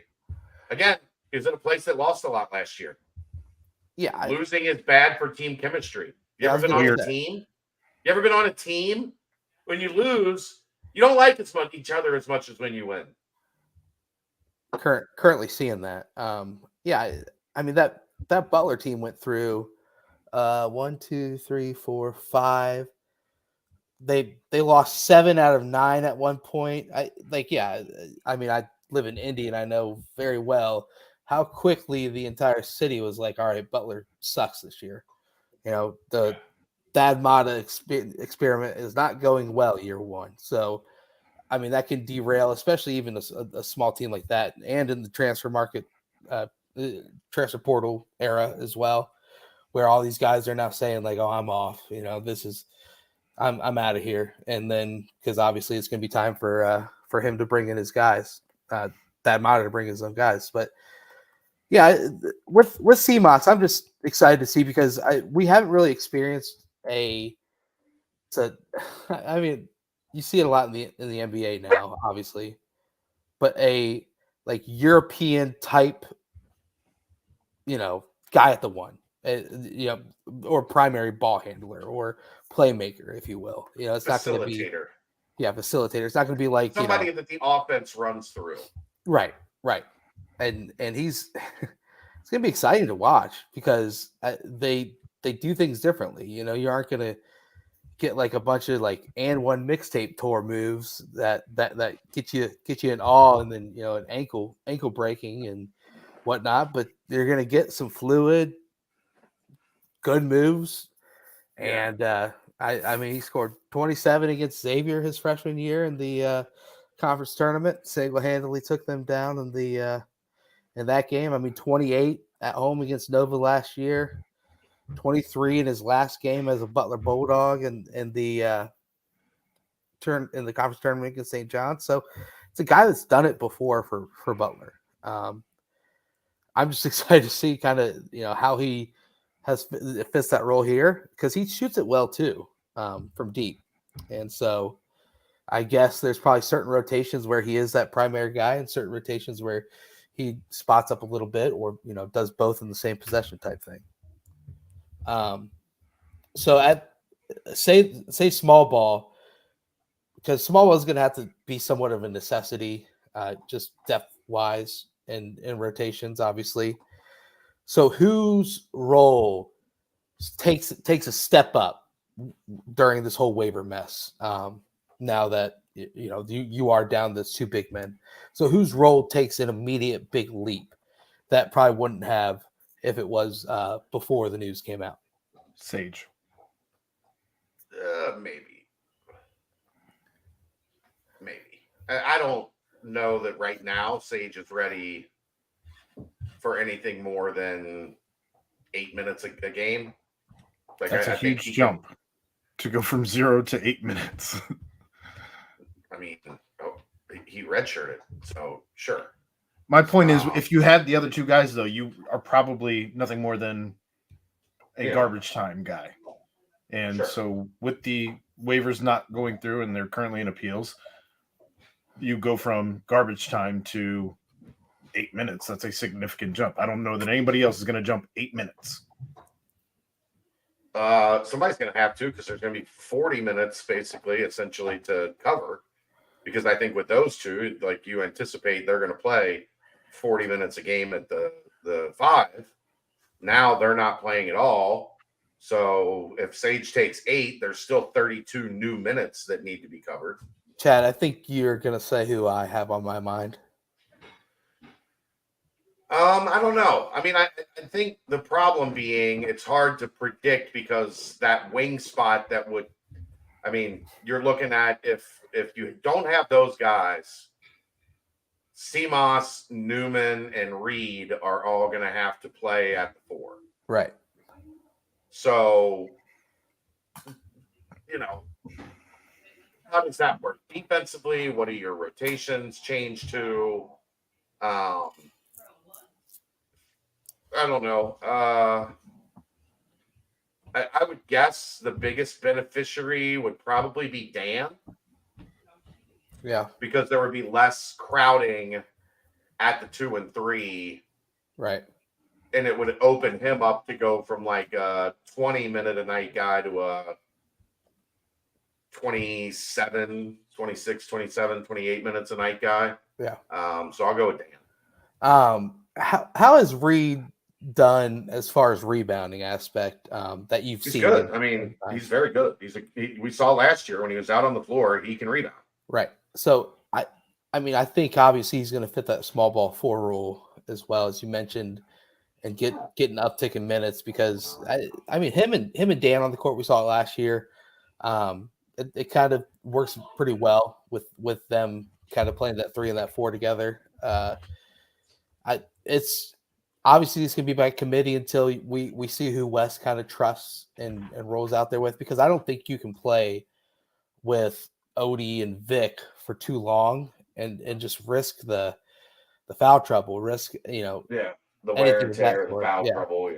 Again, he's in a place that lost a lot last year. Yeah. Losing is bad for team chemistry. You ever been on a team? You ever been on a team? When you lose, you don't like each other as much as when you win. Currently seeing that. Yeah, I mean that Butler team went through 1, 2, 3, 4, 5. They lost 7 out of 9 at one point. I mean, I live in Indy and I know very well how quickly the entire city was like, all right, Butler sucks this year. You know, the Thad Matta experiment is not going well year 1. So, I mean, that can derail, especially even a small team like that, and in the transfer market, transfer portal era as well, where all these guys are now saying like, "Oh, I'm off." You know, I'm out of here. And then because obviously it's going to be time for him to bring in his guys, Thad Matta to bring his own guys. But yeah, with CMOS, I'm just excited to see because we haven't really experienced I mean, you see it a lot in the NBA now, obviously, but a like European type, you know, guy at the one, you know, or primary ball handler or playmaker, if you will. You know, it's not going to be facilitator. It's not going to be like somebody that the offense runs through. Right, and he's it's going to be exciting to watch because they do things differently. You know, you aren't going to get like a bunch of like and one mixtape tour moves that get you in awe, and then you know an ankle breaking and whatnot. But you're gonna get some fluid, good moves, and I mean he scored 27 against Xavier his freshman year in the conference tournament. Single-handedly took them down in the in that game. I mean 28 at home against Nova last year. 23 in his last game as a Butler Bulldog and the conference tournament against St. John. So it's a guy that's done it before for Butler. I'm just excited to see kind of how he fits that role here because he shoots it well too from deep, and so I guess there's probably certain rotations where he is that primary guy, and certain rotations where he spots up a little bit or does both in the same possession type thing. So at say small ball, because Smallwell is going to have to be somewhat of a necessity, just depth wise and in rotations, obviously. So whose role takes a step up during this whole waiver mess? Now that you are down those two big men, so whose role takes an immediate big leap that probably wouldn't have if it was before the news came out? Sage. Maybe. I don't know that right now Sage is ready for anything more than 8 minutes a game. Like That's a huge jump to go from 0 to 8 minutes. I mean, he redshirted, so sure. My point is, if you had the other two guys, though, you are probably nothing more than a garbage time guy. And so with the waivers not going through and they're currently in appeals, you go from garbage time to 8 minutes. That's a significant jump. I don't know that anybody else is going to jump 8 minutes. Somebody's going to have to, because there's going to be 40 minutes basically essentially to cover, because I think with those two, like, you anticipate they're going to play 40 minutes a game at the 5. Now they're not playing at all. So if Sage takes 8, there's still 32 new minutes that need to be covered. Chad, I think you're going to say who I have on my mind. I don't know. I mean, I think the problem being it's hard to predict, because that wing spot that would, I mean, you're looking at if you don't have those guys, Seamoss, Newman, and Reed are all going to have to play at the 4. Right. So, how does that work defensively? What are your rotations change to? I don't know. I would guess the biggest beneficiary would probably be Dan. Yeah. Because there would be less crowding at the 2 and 3. Right. And it would open him up to go from like a 20-minute-a-night guy to a 27, 26, 27, 28 minutes a night guy. Yeah. So I'll go with Dan. How has Reed done as far as rebounding aspect that you've seen? He's good. I mean, he's very good. We saw last year when he was out on the floor, he can rebound. Right. So I mean, I think obviously he's going to fit that small ball 4 rule as well, as you mentioned, and get an uptick in minutes, because I mean him and Dan on the court, we saw it last year. It kind of works pretty well with them kind of playing that 3 and that 4 together. It's obviously it's going to be by committee until we see who West kind of trusts and rolls out there with, because I don't think you can play with Odie and Vic for too long and just risk the foul trouble, the wear and tear, the foul trouble,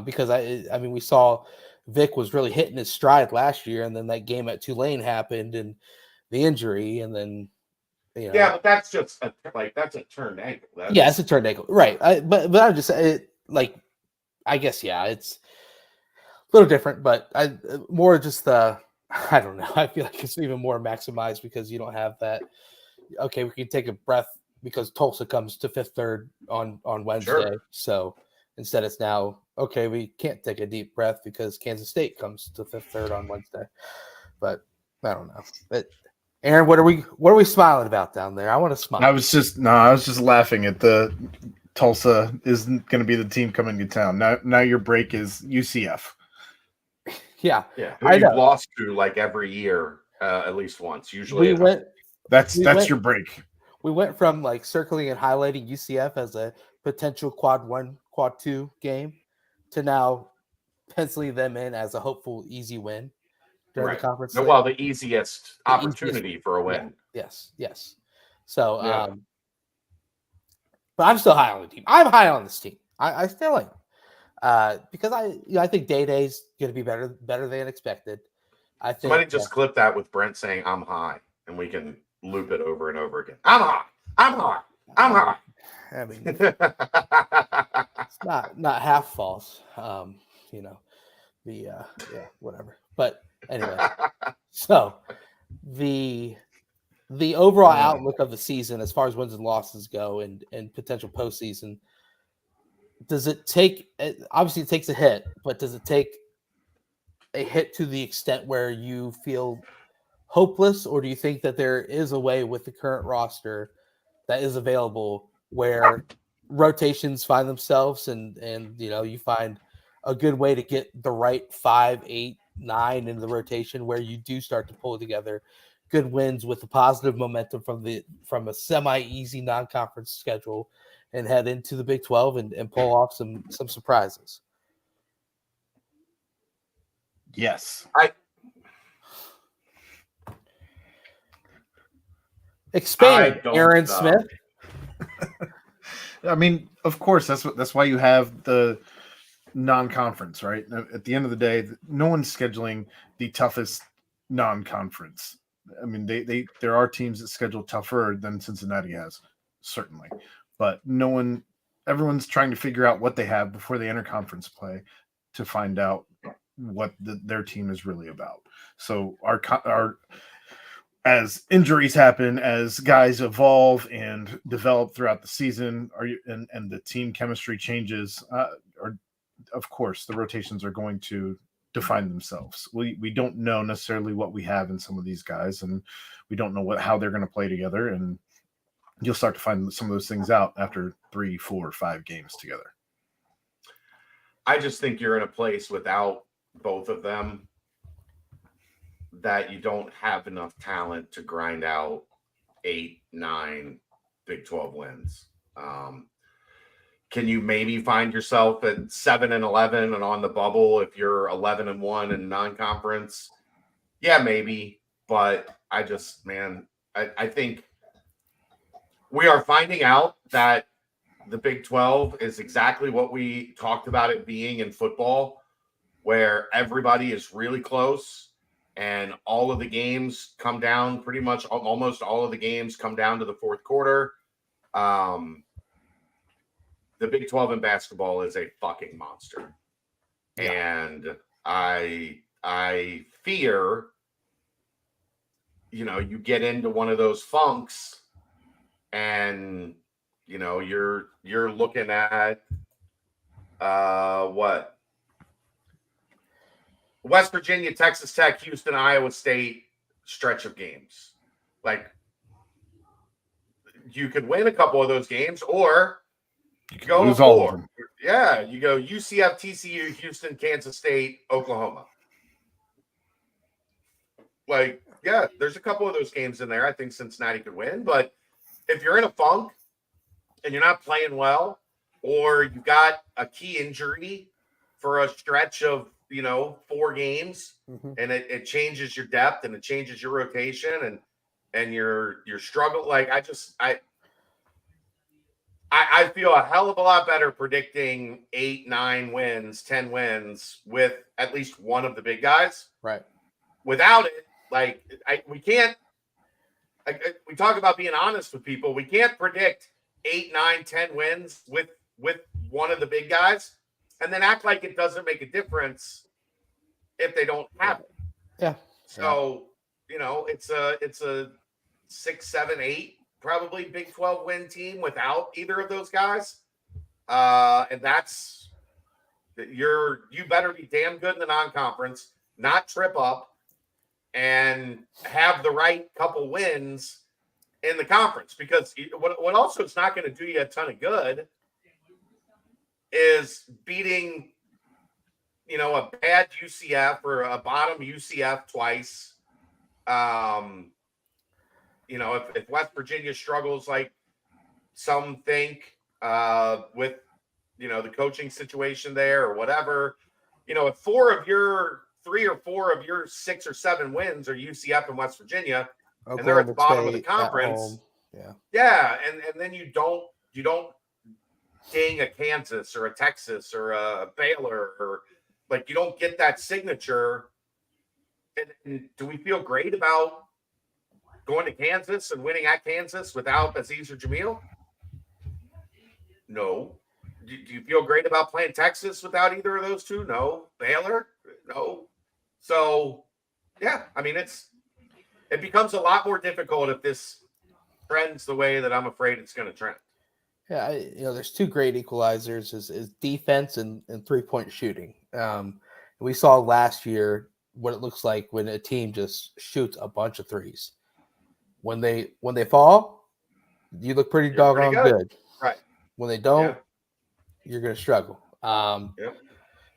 because I mean, we saw Vic was really hitting his stride last year, and then that game at Tulane happened and the injury, and then but that's just that's a turned ankle. It's a turned ankle, right? But I'm just I guess it's a little different, but more just I don't know. I feel like it's even more maximized because you don't have that. Okay, we can take a breath because Tulsa comes to 5th, 3rd on Wednesday. Sure. So instead, it's now okay. We can't take a deep breath because Kansas State comes to 5th, 3rd on Wednesday. But I don't know. But Aaron, what are we smiling about down there? I want to smile. I was just laughing at the Tulsa isn't going to be the team coming to town. Now your break is UCF. Yeah. You've lost to like every year, at least once. Usually, that's your break. We went from like circling and highlighting UCF as a potential quad 1, quad 2 game to now penciling them in as a hopeful easy win during the conference. Well, the easiest opportunity for a win. Yeah. Yes. So, but I'm still high on the team. I'm high on this team. I still am. Because I think Day-Day's going to be better than expected. I think somebody just clip that with Brent saying I'm high, and we can loop it over and over again. I'm high. I mean, it's not half false. Whatever. But anyway, so the overall outlook of the season as far as wins and losses go and potential postseason, does it take, obviously it takes a hit, but does it take a hit to the extent where you feel hopeless, or do you think that there is a way with the current roster that is available where rotations find themselves and you find a good way to get the right 5, 8, 9 into the rotation where you do start to pull together good wins with the positive momentum from a semi-easy non-conference schedule and head into the Big 12 and pull off some surprises? Yes. Expand, Aaron Smith. I mean, of course, that's why you have the non-conference, right? At the end of the day, no one's scheduling the toughest non-conference. I mean, there are teams that schedule tougher than Cincinnati has, certainly, but everyone's trying to figure out what they have before they enter conference play to find out what their team is really about. So our as injuries happen, as guys evolve and develop throughout the season, and the team chemistry changes, of course, the rotations are going to define themselves. We don't know necessarily what we have in some of these guys, and we don't know how they're going to play together. And you'll start to find some of those things out after 3, 4, 5 games together. I just think you're in a place without both of them that you don't have enough talent to grind out 8, 9 Big 12 wins. Can you maybe find yourself at 7-11 and on the bubble if you're 11-1 in non-conference? Yeah, maybe. But I think we are finding out that the Big 12 is exactly what we talked about it being in football, where everybody is really close and all of the games come down, pretty much almost all of the games come down to the fourth quarter. The Big 12 in basketball is a fucking monster. Yeah. And I fear, you get into one of those funks and, you're looking at what? West Virginia, Texas Tech, Houston, Iowa State stretch of games. Like, you could win a couple of those games, or you go lose all of them. Yeah, you go UCF, TCU, Houston, Kansas State, Oklahoma. Like, yeah, there's a couple of those games in there I think Cincinnati could win. But if you're in a funk and you're not playing well, or you got a key injury for a stretch of 4 games, and it changes your depth and it changes your rotation and your struggle. Like, I feel a hell of a lot better predicting 8, 9 wins, 10 wins with at least one of the big guys. Right. Without it, we can't. We talk about being honest with people. We can't predict 8, 9, 10 wins with one of the big guys, and then act like it doesn't make a difference if they don't have it. Yeah. So, it's a 6, 7, 8 probably Big 12 win team without either of those guys. And that's you better be damn good in the non-conference, not trip up, and have the right couple wins in the conference. Because what also is not going to do you a ton of good is beating, a bad UCF or a bottom UCF twice. If West Virginia struggles like some think with, the coaching situation there or whatever, if 3 or 4 of your 6 or 7 wins are UCF and West Virginia, and they're at the bottom of the conference. Yeah. And then you don't ding a Kansas or a Texas or a Baylor, or you don't get that signature. And do we feel great about going to Kansas and winning at Kansas without Aziz or Jamil? No. Do you feel great about playing Texas without either of those two? No. Baylor? No. So, yeah, I mean, it becomes a lot more difficult if this trends the way that I'm afraid it's going to trend. Yeah, there's two great equalizers: is defense and 3-point shooting. We saw last year what it looks like when a team just shoots a bunch of threes. When they fall, you look pretty You're pretty doggone good. Right. When they don't, Yeah. you're going to struggle. Yep.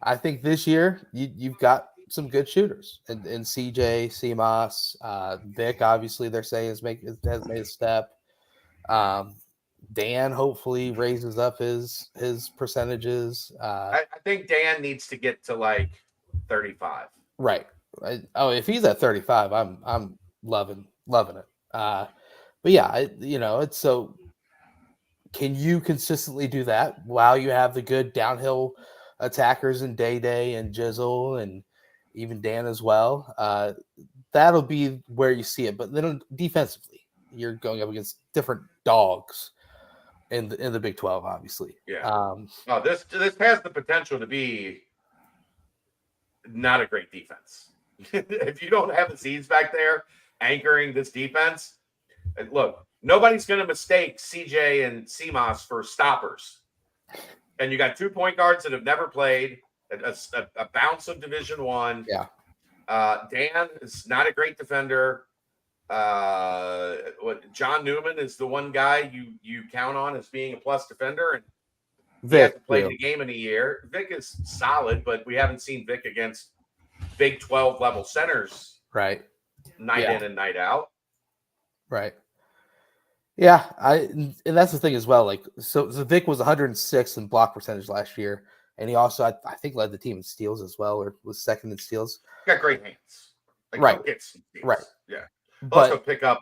I think this year you've got some good shooters, and CJ, CMOS, Vic. Obviously, they're saying has made a step. Dan hopefully raises up his percentages. I think Dan needs to get to like 35. Right. If he's at 35, I'm loving it. But yeah, it's so. Can you consistently do that while you have the good downhill attackers and Day and Jizzle and even Dan as well? That'll be where you see it. But then defensively, you're going up against different dogs in the Big 12, obviously. Yeah. This has the potential to be not a great defense. If you don't have the seeds back there anchoring this defense, look, nobody's going to mistake CJ and CMOS for stoppers. And you got 2 point guards that have never played a bounce of Division I. Yeah. Dan is not a great defender. John Newman is the one guy you count on as being a plus defender, and Vic hasn't played the game in a year. Vic is solid, but we haven't seen Vic against Big 12 level centers, right? Night in and night out, right? Yeah, and that's the thing as well. Like, so Vic was 106 in block percentage last year, and he also I think led the team in steals as well, or was second in steals. Got great hands, right? Right, yeah. But also pick up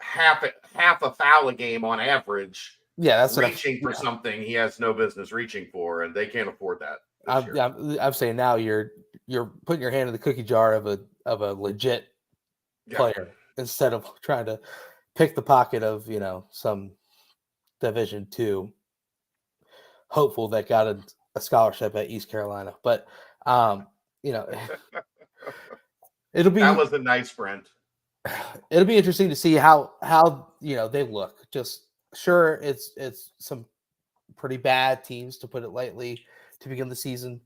half a foul a game on average. Yeah, that's reaching for something he has no business reaching for, and they can't afford that. I'm saying now you're putting your hand in the cookie jar of a legit player instead of trying to pick the pocket of some Division II hopeful that got a scholarship at East Carolina. But it'll be that was a nice friend. It'll be interesting to see how they look. Just sure, it's some pretty bad teams, to put it lightly, to begin the season.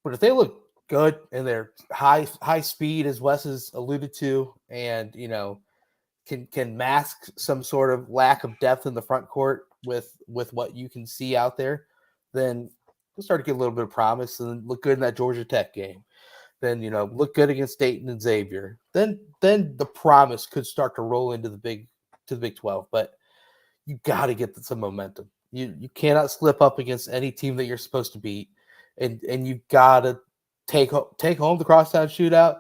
But if they look good and they're high speed, as Wes has alluded to, and can mask some sort of lack of depth in the front court with what you can see out there, then we'll start to get a little bit of promise and look good in that Georgia Tech game. Then look good against Dayton and Xavier. Then the promise could start to roll into the Big 12. But you got to get some momentum. You cannot slip up against any team that you're supposed to beat, and you got to take home the crosstown shootout,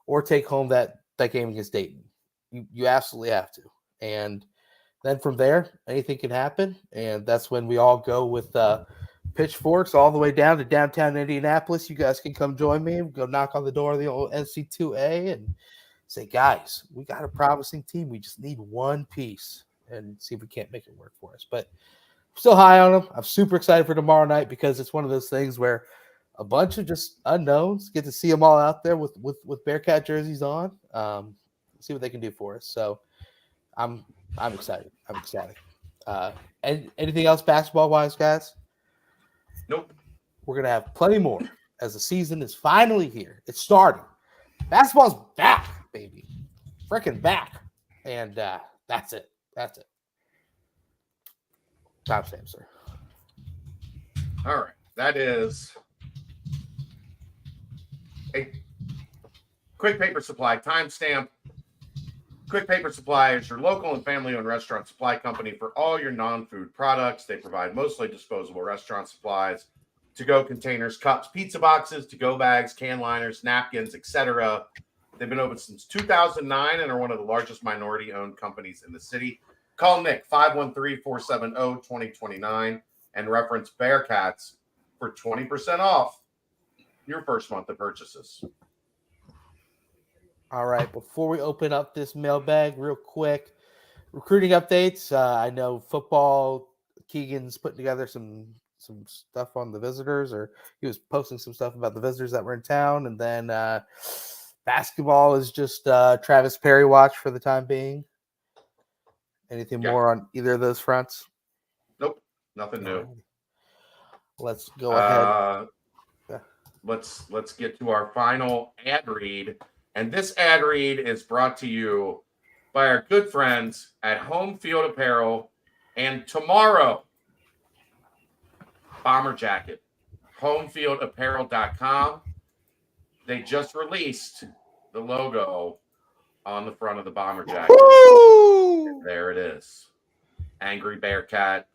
or take home that game against Dayton. You absolutely have to. And then from there, anything can happen, and that's when we all go with pitchforks all the way down to downtown Indianapolis. You guys can come join me. We'll go knock on the door of the old NC2A and say, guys, we got a promising team. We just need one piece, and see if we can't make it work for us. But I'm still high on them. I'm super excited for tomorrow night, because it's one of those things where a bunch of just unknowns get to see them all out there with Bearcat jerseys on. See what they can do for us. So I'm excited. I'm ecstatic. And anything else basketball wise, guys? Nope. We're gonna have plenty more as the season is finally here. It's starting. Basketball's back, baby. Freaking back. And that's it. That's it. Timestamp, sir. All right. That is a Quick Paper Supply timestamp. Quick Paper Supply is your local and family-owned restaurant supply company for all your non-food products. They provide mostly disposable restaurant supplies, to-go containers, cups, pizza boxes, to-go bags, can liners, napkins, etc. They've been open since 2009 and are one of the largest minority-owned companies in the city. Call Nick, 513-470-2029, and reference Bearcats for 20% off your first month of purchases. All right, before we open up this mailbag real quick, recruiting updates. I know football, Keegan's putting together some stuff on the visitors, or he was posting some stuff about the visitors that were in town. And then Basketball is just Travis Perry watch for the time being. Anything Yeah. more on either of those fronts? Nope, nothing new. Alrighty. Let's go ahead. Let's get to our final ad read, and this ad read is brought to you by our good friends at Home Field Apparel, and tomorrow, Bomber Jacket, homefieldapparel.com. They just released the logo on the front of the Bomber Jacket. Woo! There it is. Angry Bearcat.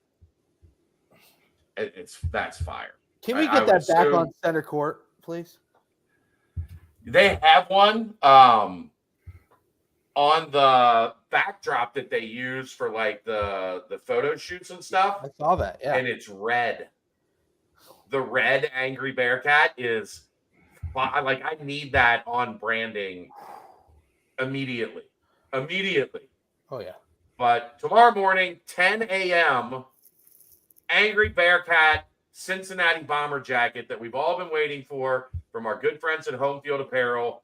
That's fire. Can we I get would that back assume- on center court, please? They have one on the backdrop that they use for like the photo shoots and stuff, I saw that. Yeah. and it's red. The red Angry Bearcat is like, I need that on branding immediately. Oh yeah. But tomorrow morning, 10 a.m., Angry Bearcat Cincinnati Bomber Jacket that we've all been waiting for from our good friends at Home Field Apparel.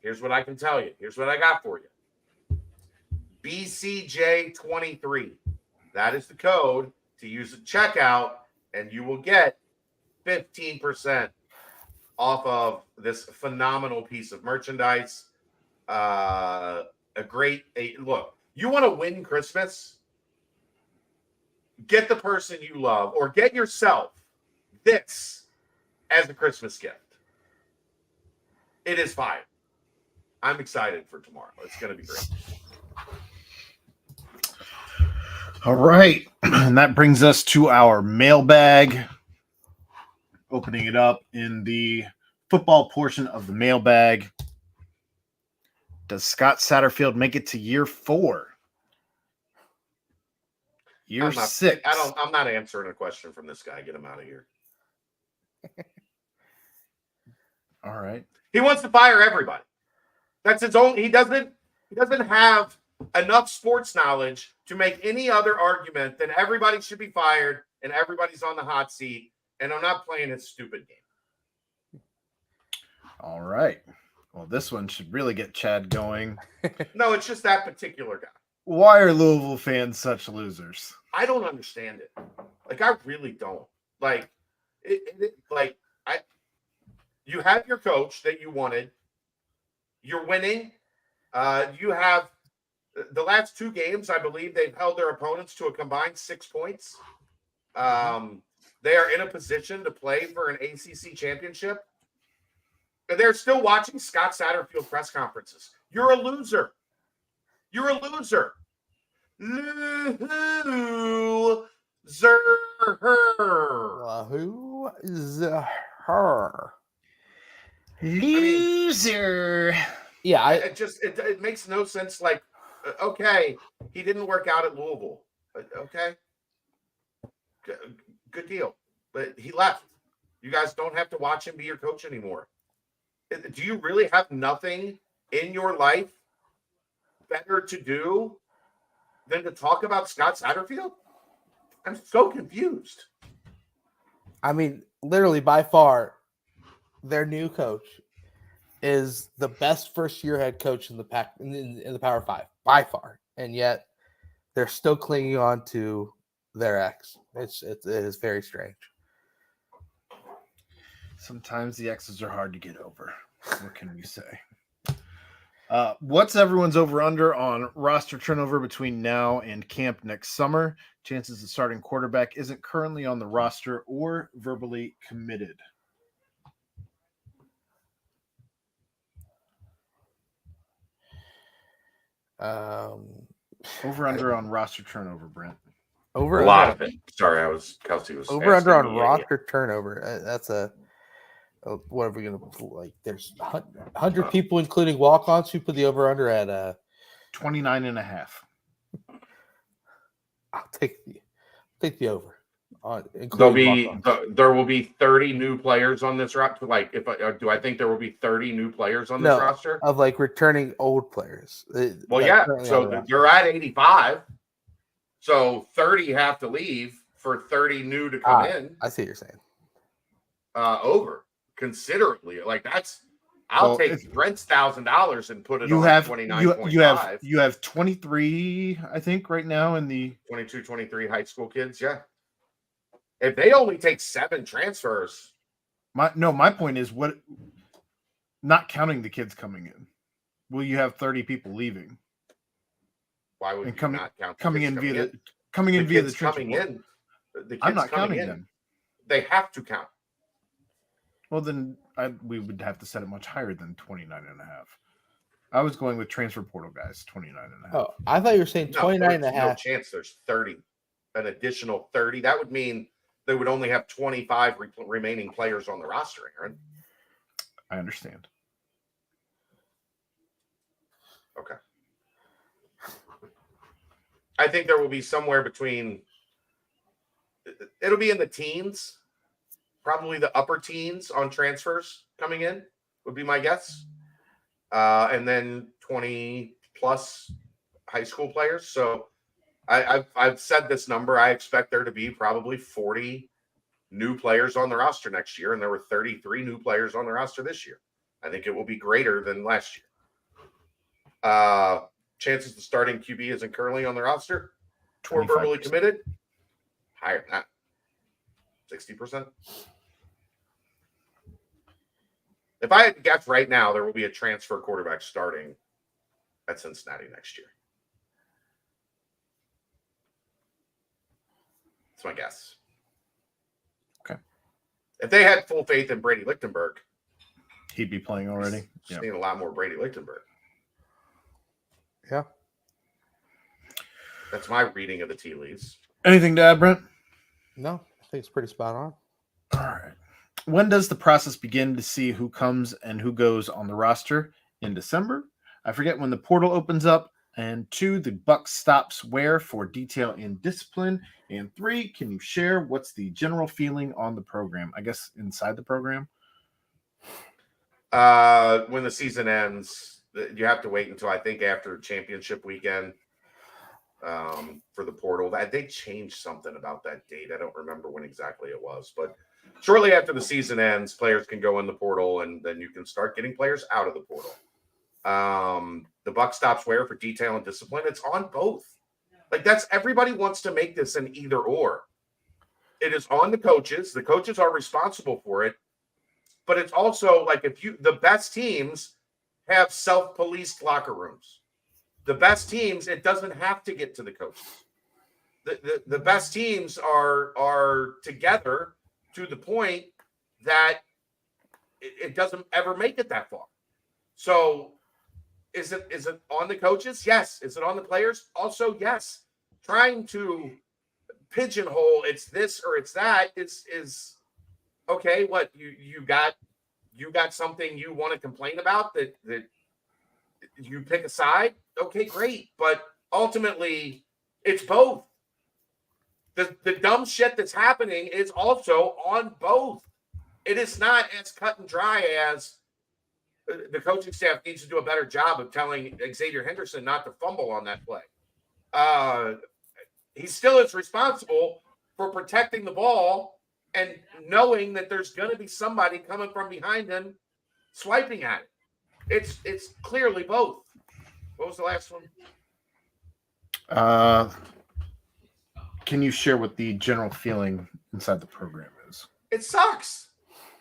Here's what I can tell you. Here's what I got for you. BCJ23. That is the code to use at checkout, and you will get 15% off of this phenomenal piece of merchandise. Look, you want to win Christmas? Get the person you love or get yourself this as a Christmas gift. It is fire. I'm excited for tomorrow. It's going to be great. All right. And that brings us to our mailbag. Opening it up in the football portion of the mailbag. Does Scott Satterfield make it to year 4? Year 6. I'm not answering a question from this guy. Get him out of here. All right. He wants to fire everybody. That's his own. He doesn't have enough sports knowledge to make any other argument than everybody should be fired and everybody's on the hot seat. And I'm not playing his stupid game. All right. Well, this one should really get Chad going. No, it's just that particular guy. Why are Louisville fans such losers? I don't understand it. Like, I really don't. Like, you have your coach that you wanted. You're winning. You have the last 2 games, I believe they've held their opponents to a combined 6 points. They are in a position to play for an ACC championship. And they're still watching Scott Satterfield press conferences. You're a loser. You're a loser. Loser. Loser. Yeah, it makes no sense. Like, okay, he didn't work out at Louisville. Okay, good deal. But he left. You guys don't have to watch him be your coach anymore. Do you really have nothing in your life better to do than to talk about Scott Satterfield? I'm so confused. I mean, literally by far, their new coach is the best first-year head coach in the pack in the Power 5 by far, and yet they're still clinging on to their ex. It is very strange. Sometimes the exes are hard to get over. What can we say? What's everyone's over-under on roster turnover between now and camp next summer? Chances the starting quarterback isn't currently on the roster or verbally committed. Over-under on roster turnover, Brent. Over A lot of it. Sorry, Kelsey was over-under asking on me, roster turnover. That's what are we going to like? There's 100 people, including walk-ons, who put the over-under at 29.5. I'll take the over. There will be 30 new players on this roster. Like, do I think there will be 30 new players on this roster of like returning old players? Well, yeah. So you're at 85. So 30 have to leave for 30 new to come in. I see what you're saying. Over considerably. Like, I'll take Brent's $1,000 and put it on 29.5. You have 23, I think, right now in the 22, 23 high school kids. Yeah. If they only take 7 transfers. My point is not counting the kids coming in. Will you have 30 people leaving? Why would you not count coming in via the transfer coming in? The kids I'm not counting in, them. They have to count. Well, then we would have to set it much higher than 29.5. I was going with transfer portal guys, 29.5. Oh, I thought you were saying 29.5. No chance there's 30. An additional 30. That would mean they would only have 25 remaining players on the roster, Aaron. I understand. Okay. I think there will be somewhere between, it'll be in the teens, probably the upper teens on transfers coming in, would be my guess. And then 20 plus high school players. So I've said this number. I expect there to be probably 40 new players on the roster next year. And there were 33 new players on the roster this year. I think it will be greater than last year. Chances the starting QB isn't currently on the roster or verbally committed, higher than that. 60%. If I had to guess right now, there will be a transfer quarterback starting at Cincinnati next year. That's my guess. Okay. If they had full faith in Brady Lichtenberg, he'd be playing already. Seeing a lot more Brady Lichtenberg. Yeah. That's my reading of the tea leaves. Anything to add, Brent? No, I think it's pretty spot on. All right. When does the process begin to see who comes and who goes on the roster? In December? I forget when the portal opens up. And 2, the buck stops where for detail and discipline. And 3, can you share what's the general feeling on the program? I guess inside the program? When the season ends, you have to wait until I think after championship weekend for the portal. They changed something about that date. I don't remember when exactly it was, but shortly after the season ends, players can go in the portal, and then you can start getting players out of the portal. The buck stops where for detail and discipline. It's on both. Like everybody wants to make this an either or. It is on the coaches. The coaches are responsible for it, but it's also like the best teams have self-policed locker rooms. The best teams, it doesn't have to get to the coaches. The best teams are together to the point that it doesn't ever make it that far. So is it on the coaches? Yes. Is it on the players? Also, yes. Trying to pigeonhole it's this or it's that is okay. What you got something you want to complain about that you pick a side? Okay, great. But ultimately, it's both. The dumb shit that's happening is also on both. It is not as cut and dry as the coaching staff needs to do a better job of telling Xavier Henderson not to fumble on that play. He still is responsible for protecting the ball and knowing that there's going to be somebody coming from behind him swiping at it. It's clearly both. What was the last one? Can you share what the general feeling inside the program is? It sucks.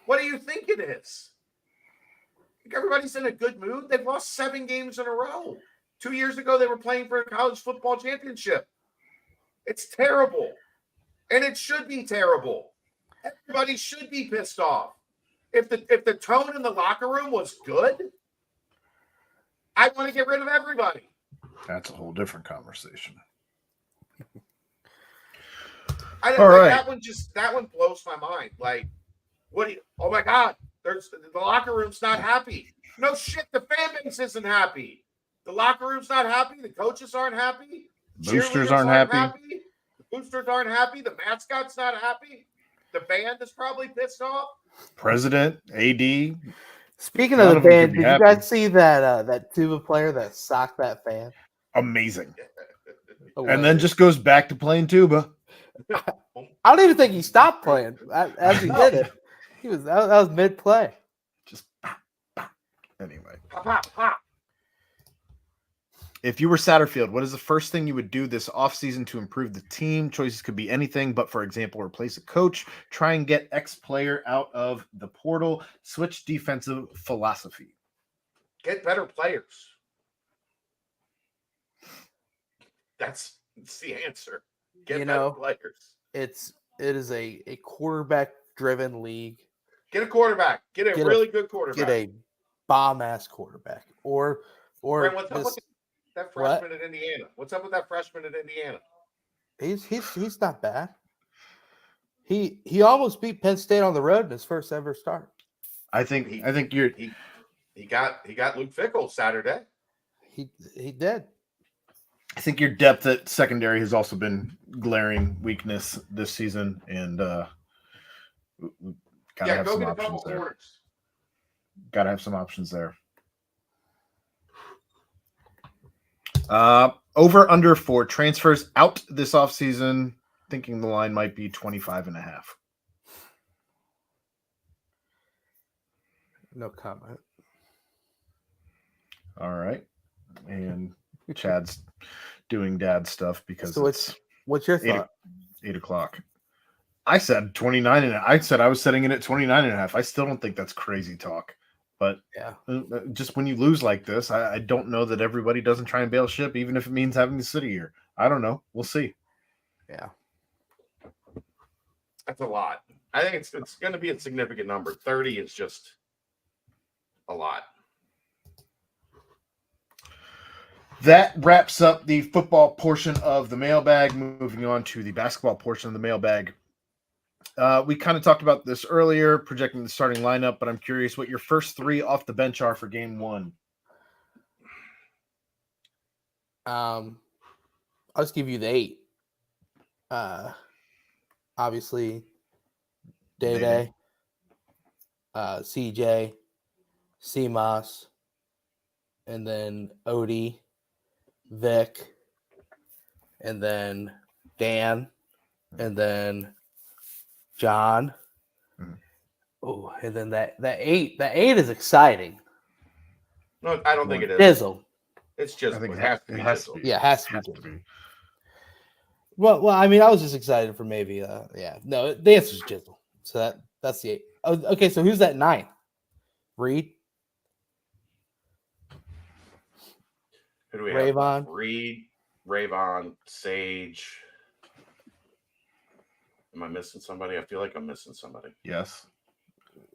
What do you think it is? Think everybody's in a good mood? They've lost 7 games in a row. 2 years ago, they were playing for a college football championship. It's terrible. And it should be terrible. Everybody should be pissed off. If the tone in the locker room was good, I want to get rid of everybody. That's a whole different conversation. That one blows my mind. Like, oh my God, the locker room's not happy. No shit, the fan base isn't happy. The locker room's not happy. The coaches aren't happy. Boosters aren't happy. The boosters aren't happy. The mascot's not happy. The band is probably pissed off. President, AD. Speaking of the band, did you guys see that tuba player that socked that fan? Amazing. And then just goes back to playing tuba. I don't even think he stopped playing as he did it. That was mid play. Just Anyway. Pop, pop, pop. If you were Satterfield, what is the first thing you would do this offseason to improve the team? Choices could be anything, but for example, replace a coach, try and get X player out of the portal, switch defensive philosophy. Get better players. That's the answer. Get better players. It is a quarterback driven league. Get a quarterback. Get a really good quarterback. Get a bomb ass quarterback. Or Brent, what's up with that freshman at Indiana? What's up with that freshman at Indiana? He's not bad. He almost beat Penn State on the road in his first ever start. I think he got Luke Fickell Saturday. He did. I think your depth at secondary has also been glaring weakness this season, and gotta have some options there. Gotta have some options there. Over under for transfers out this offseason, thinking the line might be 25.5. No comment. All right. And Chad's doing dad stuff because what's your thought? 8 o'clock. I said 29, and I said I was setting it at 29.5. I still don't think that's crazy talk. But yeah, just when you lose like this, I don't know that everybody doesn't try and bail ship, even if it means having to sit a year. I don't know. We'll see. Yeah. That's a lot. I think it's going to be a significant number. 30 is just a lot. That wraps up the football portion of the mailbag. Moving on to the basketball portion of the mailbag. We kind of talked about this earlier, projecting the starting lineup, but I'm curious what your first three off the bench are for game one. I'll just give you the 8. Obviously, Day, CJ, CMOS, and then Odie, Vic, and then Dan, and then John. Mm-hmm. Oh, and then that 8. That 8 is exciting. No, I don't think it is. Dizzle. It's just. I think it has to be. Yeah, it has to be. Well, I mean, I was just excited for maybe. No, the answer is Jizzle. So that's the 8. Oh, okay, so who's that 9? Reed. Who do we Ravon. have? Reed, Ravon, Sage. Am I missing somebody? I feel like I'm missing somebody. Yes.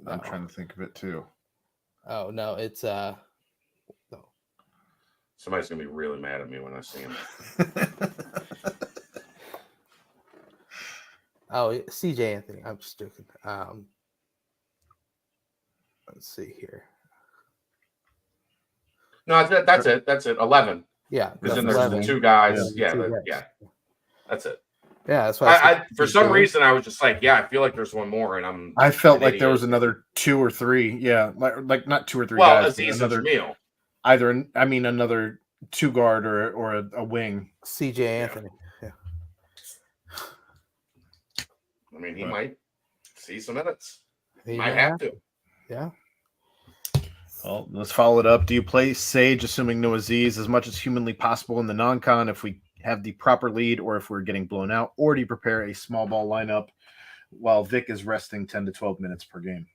I'm trying to think of it too. Oh no, it's no. Somebody's gonna be really mad at me when I see him. Oh, CJ Anthony. I'm just joking. Let's see here. No, that's it. That's it. 11. Yeah, because then there's the 2 guys. Yeah. That's it. Yeah, that's why. I for some reason I was just like, I feel like there's one more, and I felt like there was another 2 or 3. Yeah, like not 2 or 3 well, guys. Aziz and Jamil. Another 2 guard or a wing. CJ Anthony. Yeah. I mean, he might see some minutes. He might have to. Yeah. Well, let's follow it up. Do you play Sage, assuming no Aziz, as much as humanly possible in the non-con if we have the proper lead or if we're getting blown out? Or do you prepare a small ball lineup while Vic is resting 10 to 12 minutes per game?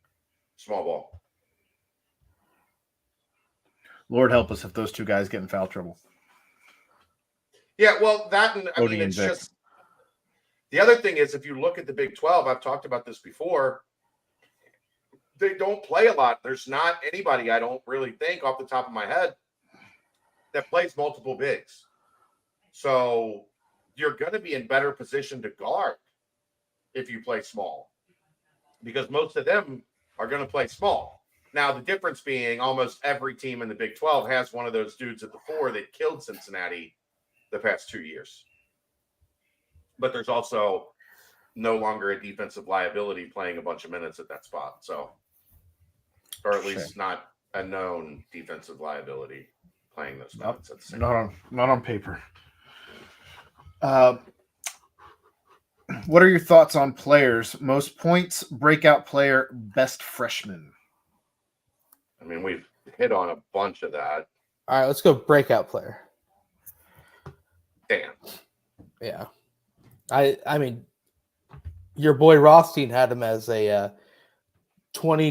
Small ball. Lord help us if those 2 guys get in foul trouble. Yeah, well, that and I mean, it's Vic. just the other thing is if you look at the Big 12, I've talked about this before. They don't play a lot. There's not anybody, I don't really think off the top of my head, that plays multiple bigs. So you're going to be in better position to guard if you play small, because most of them are going to play small. Now, the difference being almost every team in the Big 12 has one of those dudes at the 4 that killed Cincinnati the past 2 years. But there's also no longer a defensive liability playing a bunch of minutes at that spot. So, or at least not a known defensive liability playing those minutes at the same time. Not on paper. What are your thoughts on players? Most points, breakout player, best freshman. I mean, hit on a bunch of that. All right, let's go breakout player. Damn. Yeah. I mean, your boy Rothstein had him as a 20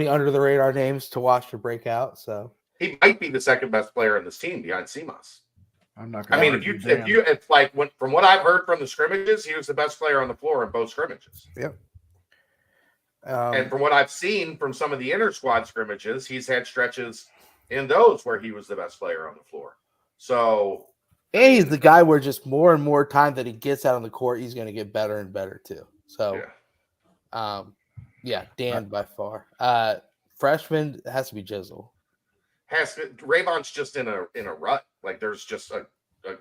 under the radar names to watch for breakout. So he might be the second best player in this team behind Seamus. I'm not I going mean, it's like from what I've heard from the scrimmages, he was the best player on the floor in both scrimmages. Yep. And from what I've seen from some of the inter squad scrimmages, he's had stretches in those where he was the best player on the floor. So, and he's the guy where just more and more time that he gets out on the court, he's going to get better and better too. So, Dan by far. Freshman has to be Jizzle. Rayvon's just in a rut. Like there's just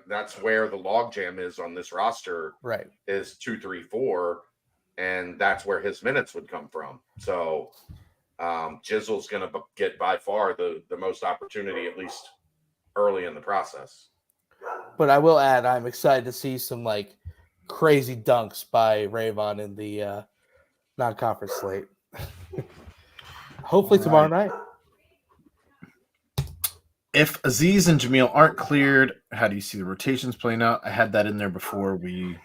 that's where the logjam is on this roster. Right. Is 2, 3, 4, and that's where his minutes would come from. So Jizzle's going to get by far the most opportunity, at least early in the process. But I will add, I'm excited to see some like crazy dunks by Rayvon in the non-conference slate. Hopefully tomorrow night. If Aziz and Jamil aren't cleared, how do you see the rotations playing out? I had that in there before we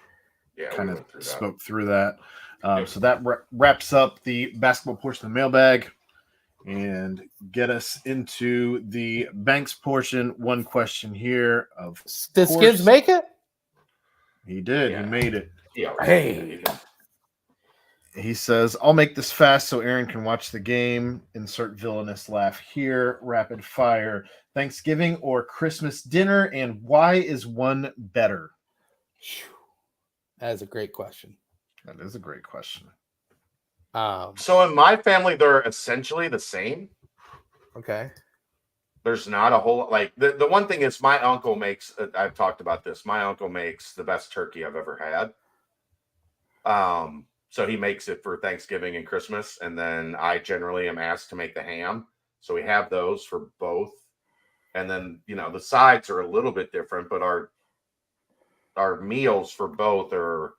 kind of spoke through that. So that wraps up the basketball portion of the mailbag and get us into the Banks portion. One question here of did Skins make it? He did. Yeah. He made it. Yeah. Hey. He says, I'll make this fast so Aaron can watch the game. Insert villainous laugh here. Rapid fire. Thanksgiving or Christmas dinner, and why is one better? That is a great question. That is a great question. So in my family, they're essentially the same. Okay. There's not a whole like the one thing is my uncle makes. I've talked about this. My uncle makes the best turkey I've ever had. So he makes it for Thanksgiving and Christmas, and then I generally am asked to make the ham. So we have those for both. And then, the sides are a little bit different, but our meals for both are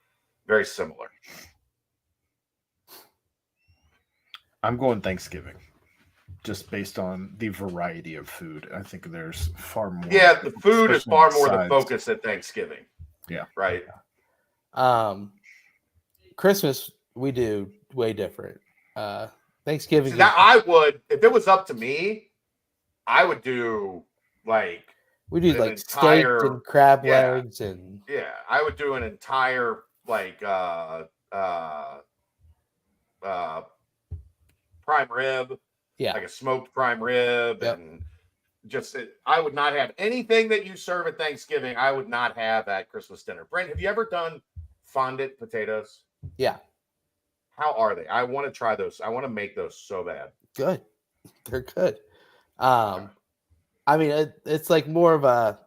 very similar. I'm going Thanksgiving, just based on the variety of food. I think there's far more. Yeah, the food is far more the focus at Thanksgiving. Yeah. Right. Christmas, we do way different. Thanksgiving. See, I would, if it was up to me, I would do we do like steak and crab legs and I would do an entire prime rib, like a smoked prime rib, and just I would not have anything that you serve at Thanksgiving. I would not have at Christmas dinner. Brent, have you ever done fondant potatoes? Yeah. How are they? I want to try those. I want to make those so bad. Good. They're good. I mean, it's like more of a.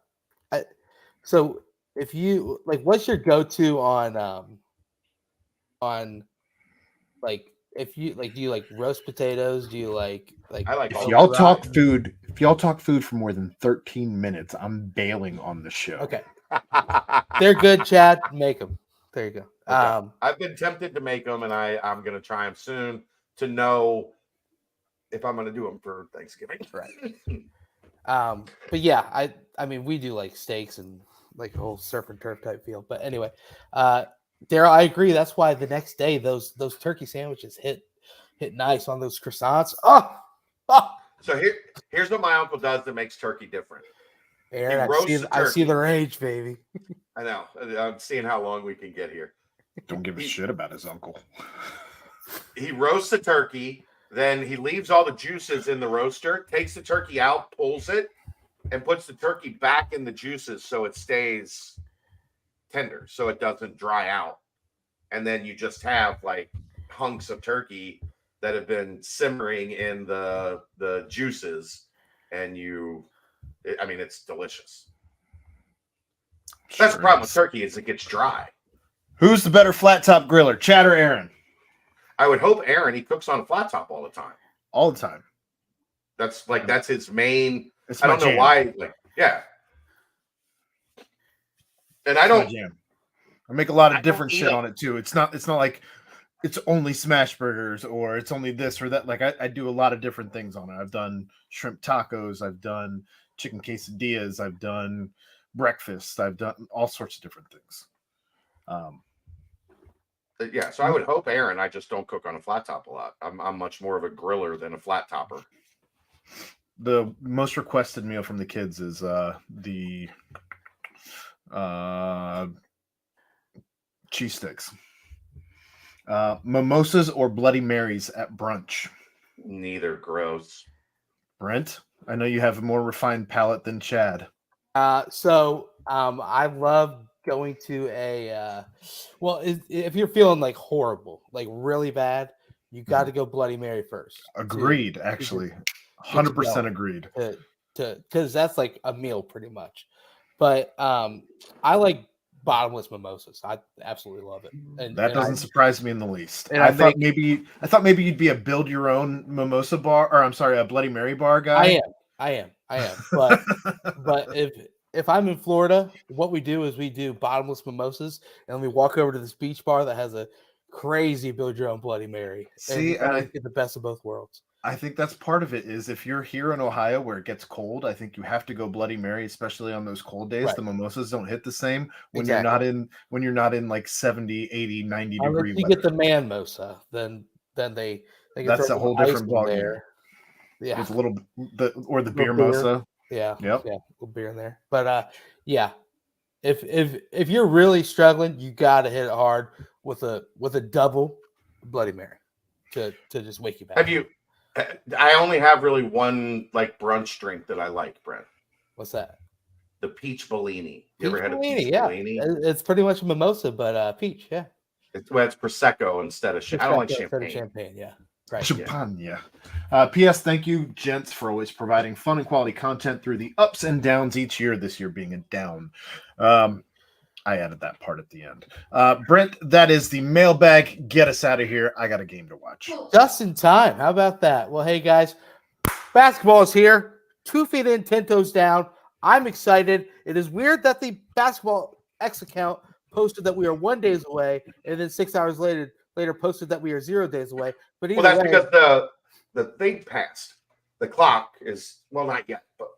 So if you what's your go-to on if you do you like roast potatoes? Do you like? I like. If y'all talk food, for more than 13 minutes, I'm bailing on the show. Okay. They're good, Chad. Make them. There you go. Okay. I've been tempted to make them, and I'm going to try them soon to know if I'm going to do them for Thanksgiving. Right. But yeah, I mean, we do like steaks and like a whole surf and turf type feel. But anyway, Daryl, I agree. That's why the next day those turkey sandwiches hit nice on those croissants. So here's what my uncle does that makes turkey different. Aaron, I see the rage, baby. I know. I'm seeing how long we can get here. Don't give a shit about his uncle. He roasts the turkey. Then he leaves all the juices in the roaster, takes the turkey out, pulls it, and puts the turkey back in the juices so it stays tender, so it doesn't dry out. And then you just have hunks of turkey that have been simmering in the juices, and it's delicious. That's the problem with turkey is it gets dry. Who's the better flat top griller, Chad or Aaron? I would hope Aaron. He cooks on a flat top all the time. All the time. That's his main. I don't know why. And I don't. I make a lot of different shit on it too. It's not like it's only smash burgers or it's only this or that. Like I do a lot of different things on it. I've done shrimp tacos, I've done chicken quesadillas, I've done breakfast, I've done all sorts of different things. Yeah, so I would hope, Aaron, I just don't cook on a flat top a lot. I'm much more of a griller than a flat topper. The most requested meal from the kids is the cheese sticks. Mimosas or Bloody Marys at brunch? Neither. Gross. Brent, I know you have a more refined palate than Chad. I love going to a if you're feeling like horrible, like really bad, you got to go Bloody Mary first. Agreed, actually. 100% agreed. Because that's like a meal pretty much. But I like bottomless mimosas. I absolutely love it. And that doesn't surprise me in the least. And I thought maybe you'd be a build your own mimosa bar, or I'm sorry, a Bloody Mary bar guy. I am. But if I'm in Florida, what we do is we do bottomless mimosas, and we walk over to this beach bar that has a crazy build your own Bloody Mary. See, and I get the best of both worlds. I think that's part of it. Is if you're here in Ohio where it gets cold, I think you have to go Bloody Mary, especially on those cold days. Right. The mimosas don't hit the same when you're not in like 70, 80, 90 degree weather. You get the man-mosa, then they that's a whole different ballgame. Yeah, with the beer mosa. Yeah, a little beer in there. But if you're really struggling, you got to hit it hard with a double Bloody Mary to just wake you back. Have you? I only have really one like brunch drink that I like, Brent. What's that? The peach Bellini. You ever had a peach Bellini? It's pretty much a mimosa, but peach. Yeah. It's Prosecco instead of champagne. I don't like champagne. Champagne, yeah. Right. Champagne. Yeah. P.S. Thank you, gents, for always providing fun and quality content through the ups and downs each year. This year being a down. I added that part at the end. Brent, that is the mailbag. Get us out of here. I got a game to watch. Just in time. How about that? Well, hey, guys, basketball is here. 2 feet in, 10 toes down. I'm excited. It is weird that the Basketball X account posted that we are 1 day away, and then 6 hours later posted that we are 0 days away. But that's because the thing passed. The clock is, not yet, but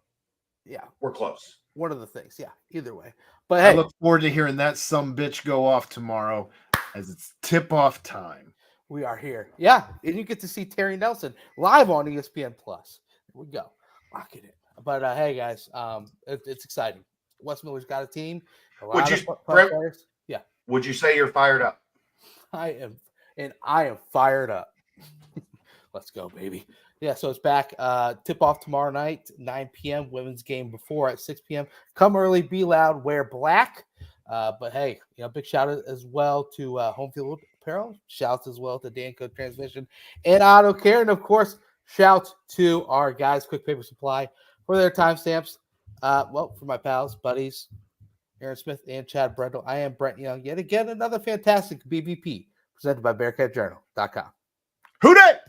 yeah, we're close. One of the things, yeah. Either way, but hey, I look forward to hearing that some bitch go off tomorrow, as it's tip-off time. We are here, yeah, and you get to see Terry Nelson live on ESPN Plus. Here we go, lock it in. But hey, guys, it's exciting. Wes Miller's got a team. Would you say you're fired up? I am fired up. Let's go, baby. Yeah, so it's back. Tip-off tomorrow night, 9 p.m. Women's game before at 6 p.m. Come early, be loud, wear black. But hey, big shout out as well to Home Field Apparel. Shouts as well to Danco Transmission and Auto Care. And of course, shout to our guys, Quick Paper Supply, for their timestamps. For my pals, buddies, Aaron Smith and Chad Brendel. I am Brent Young. Yet again, another fantastic BVP presented by BearcatJournal.com. Who dat?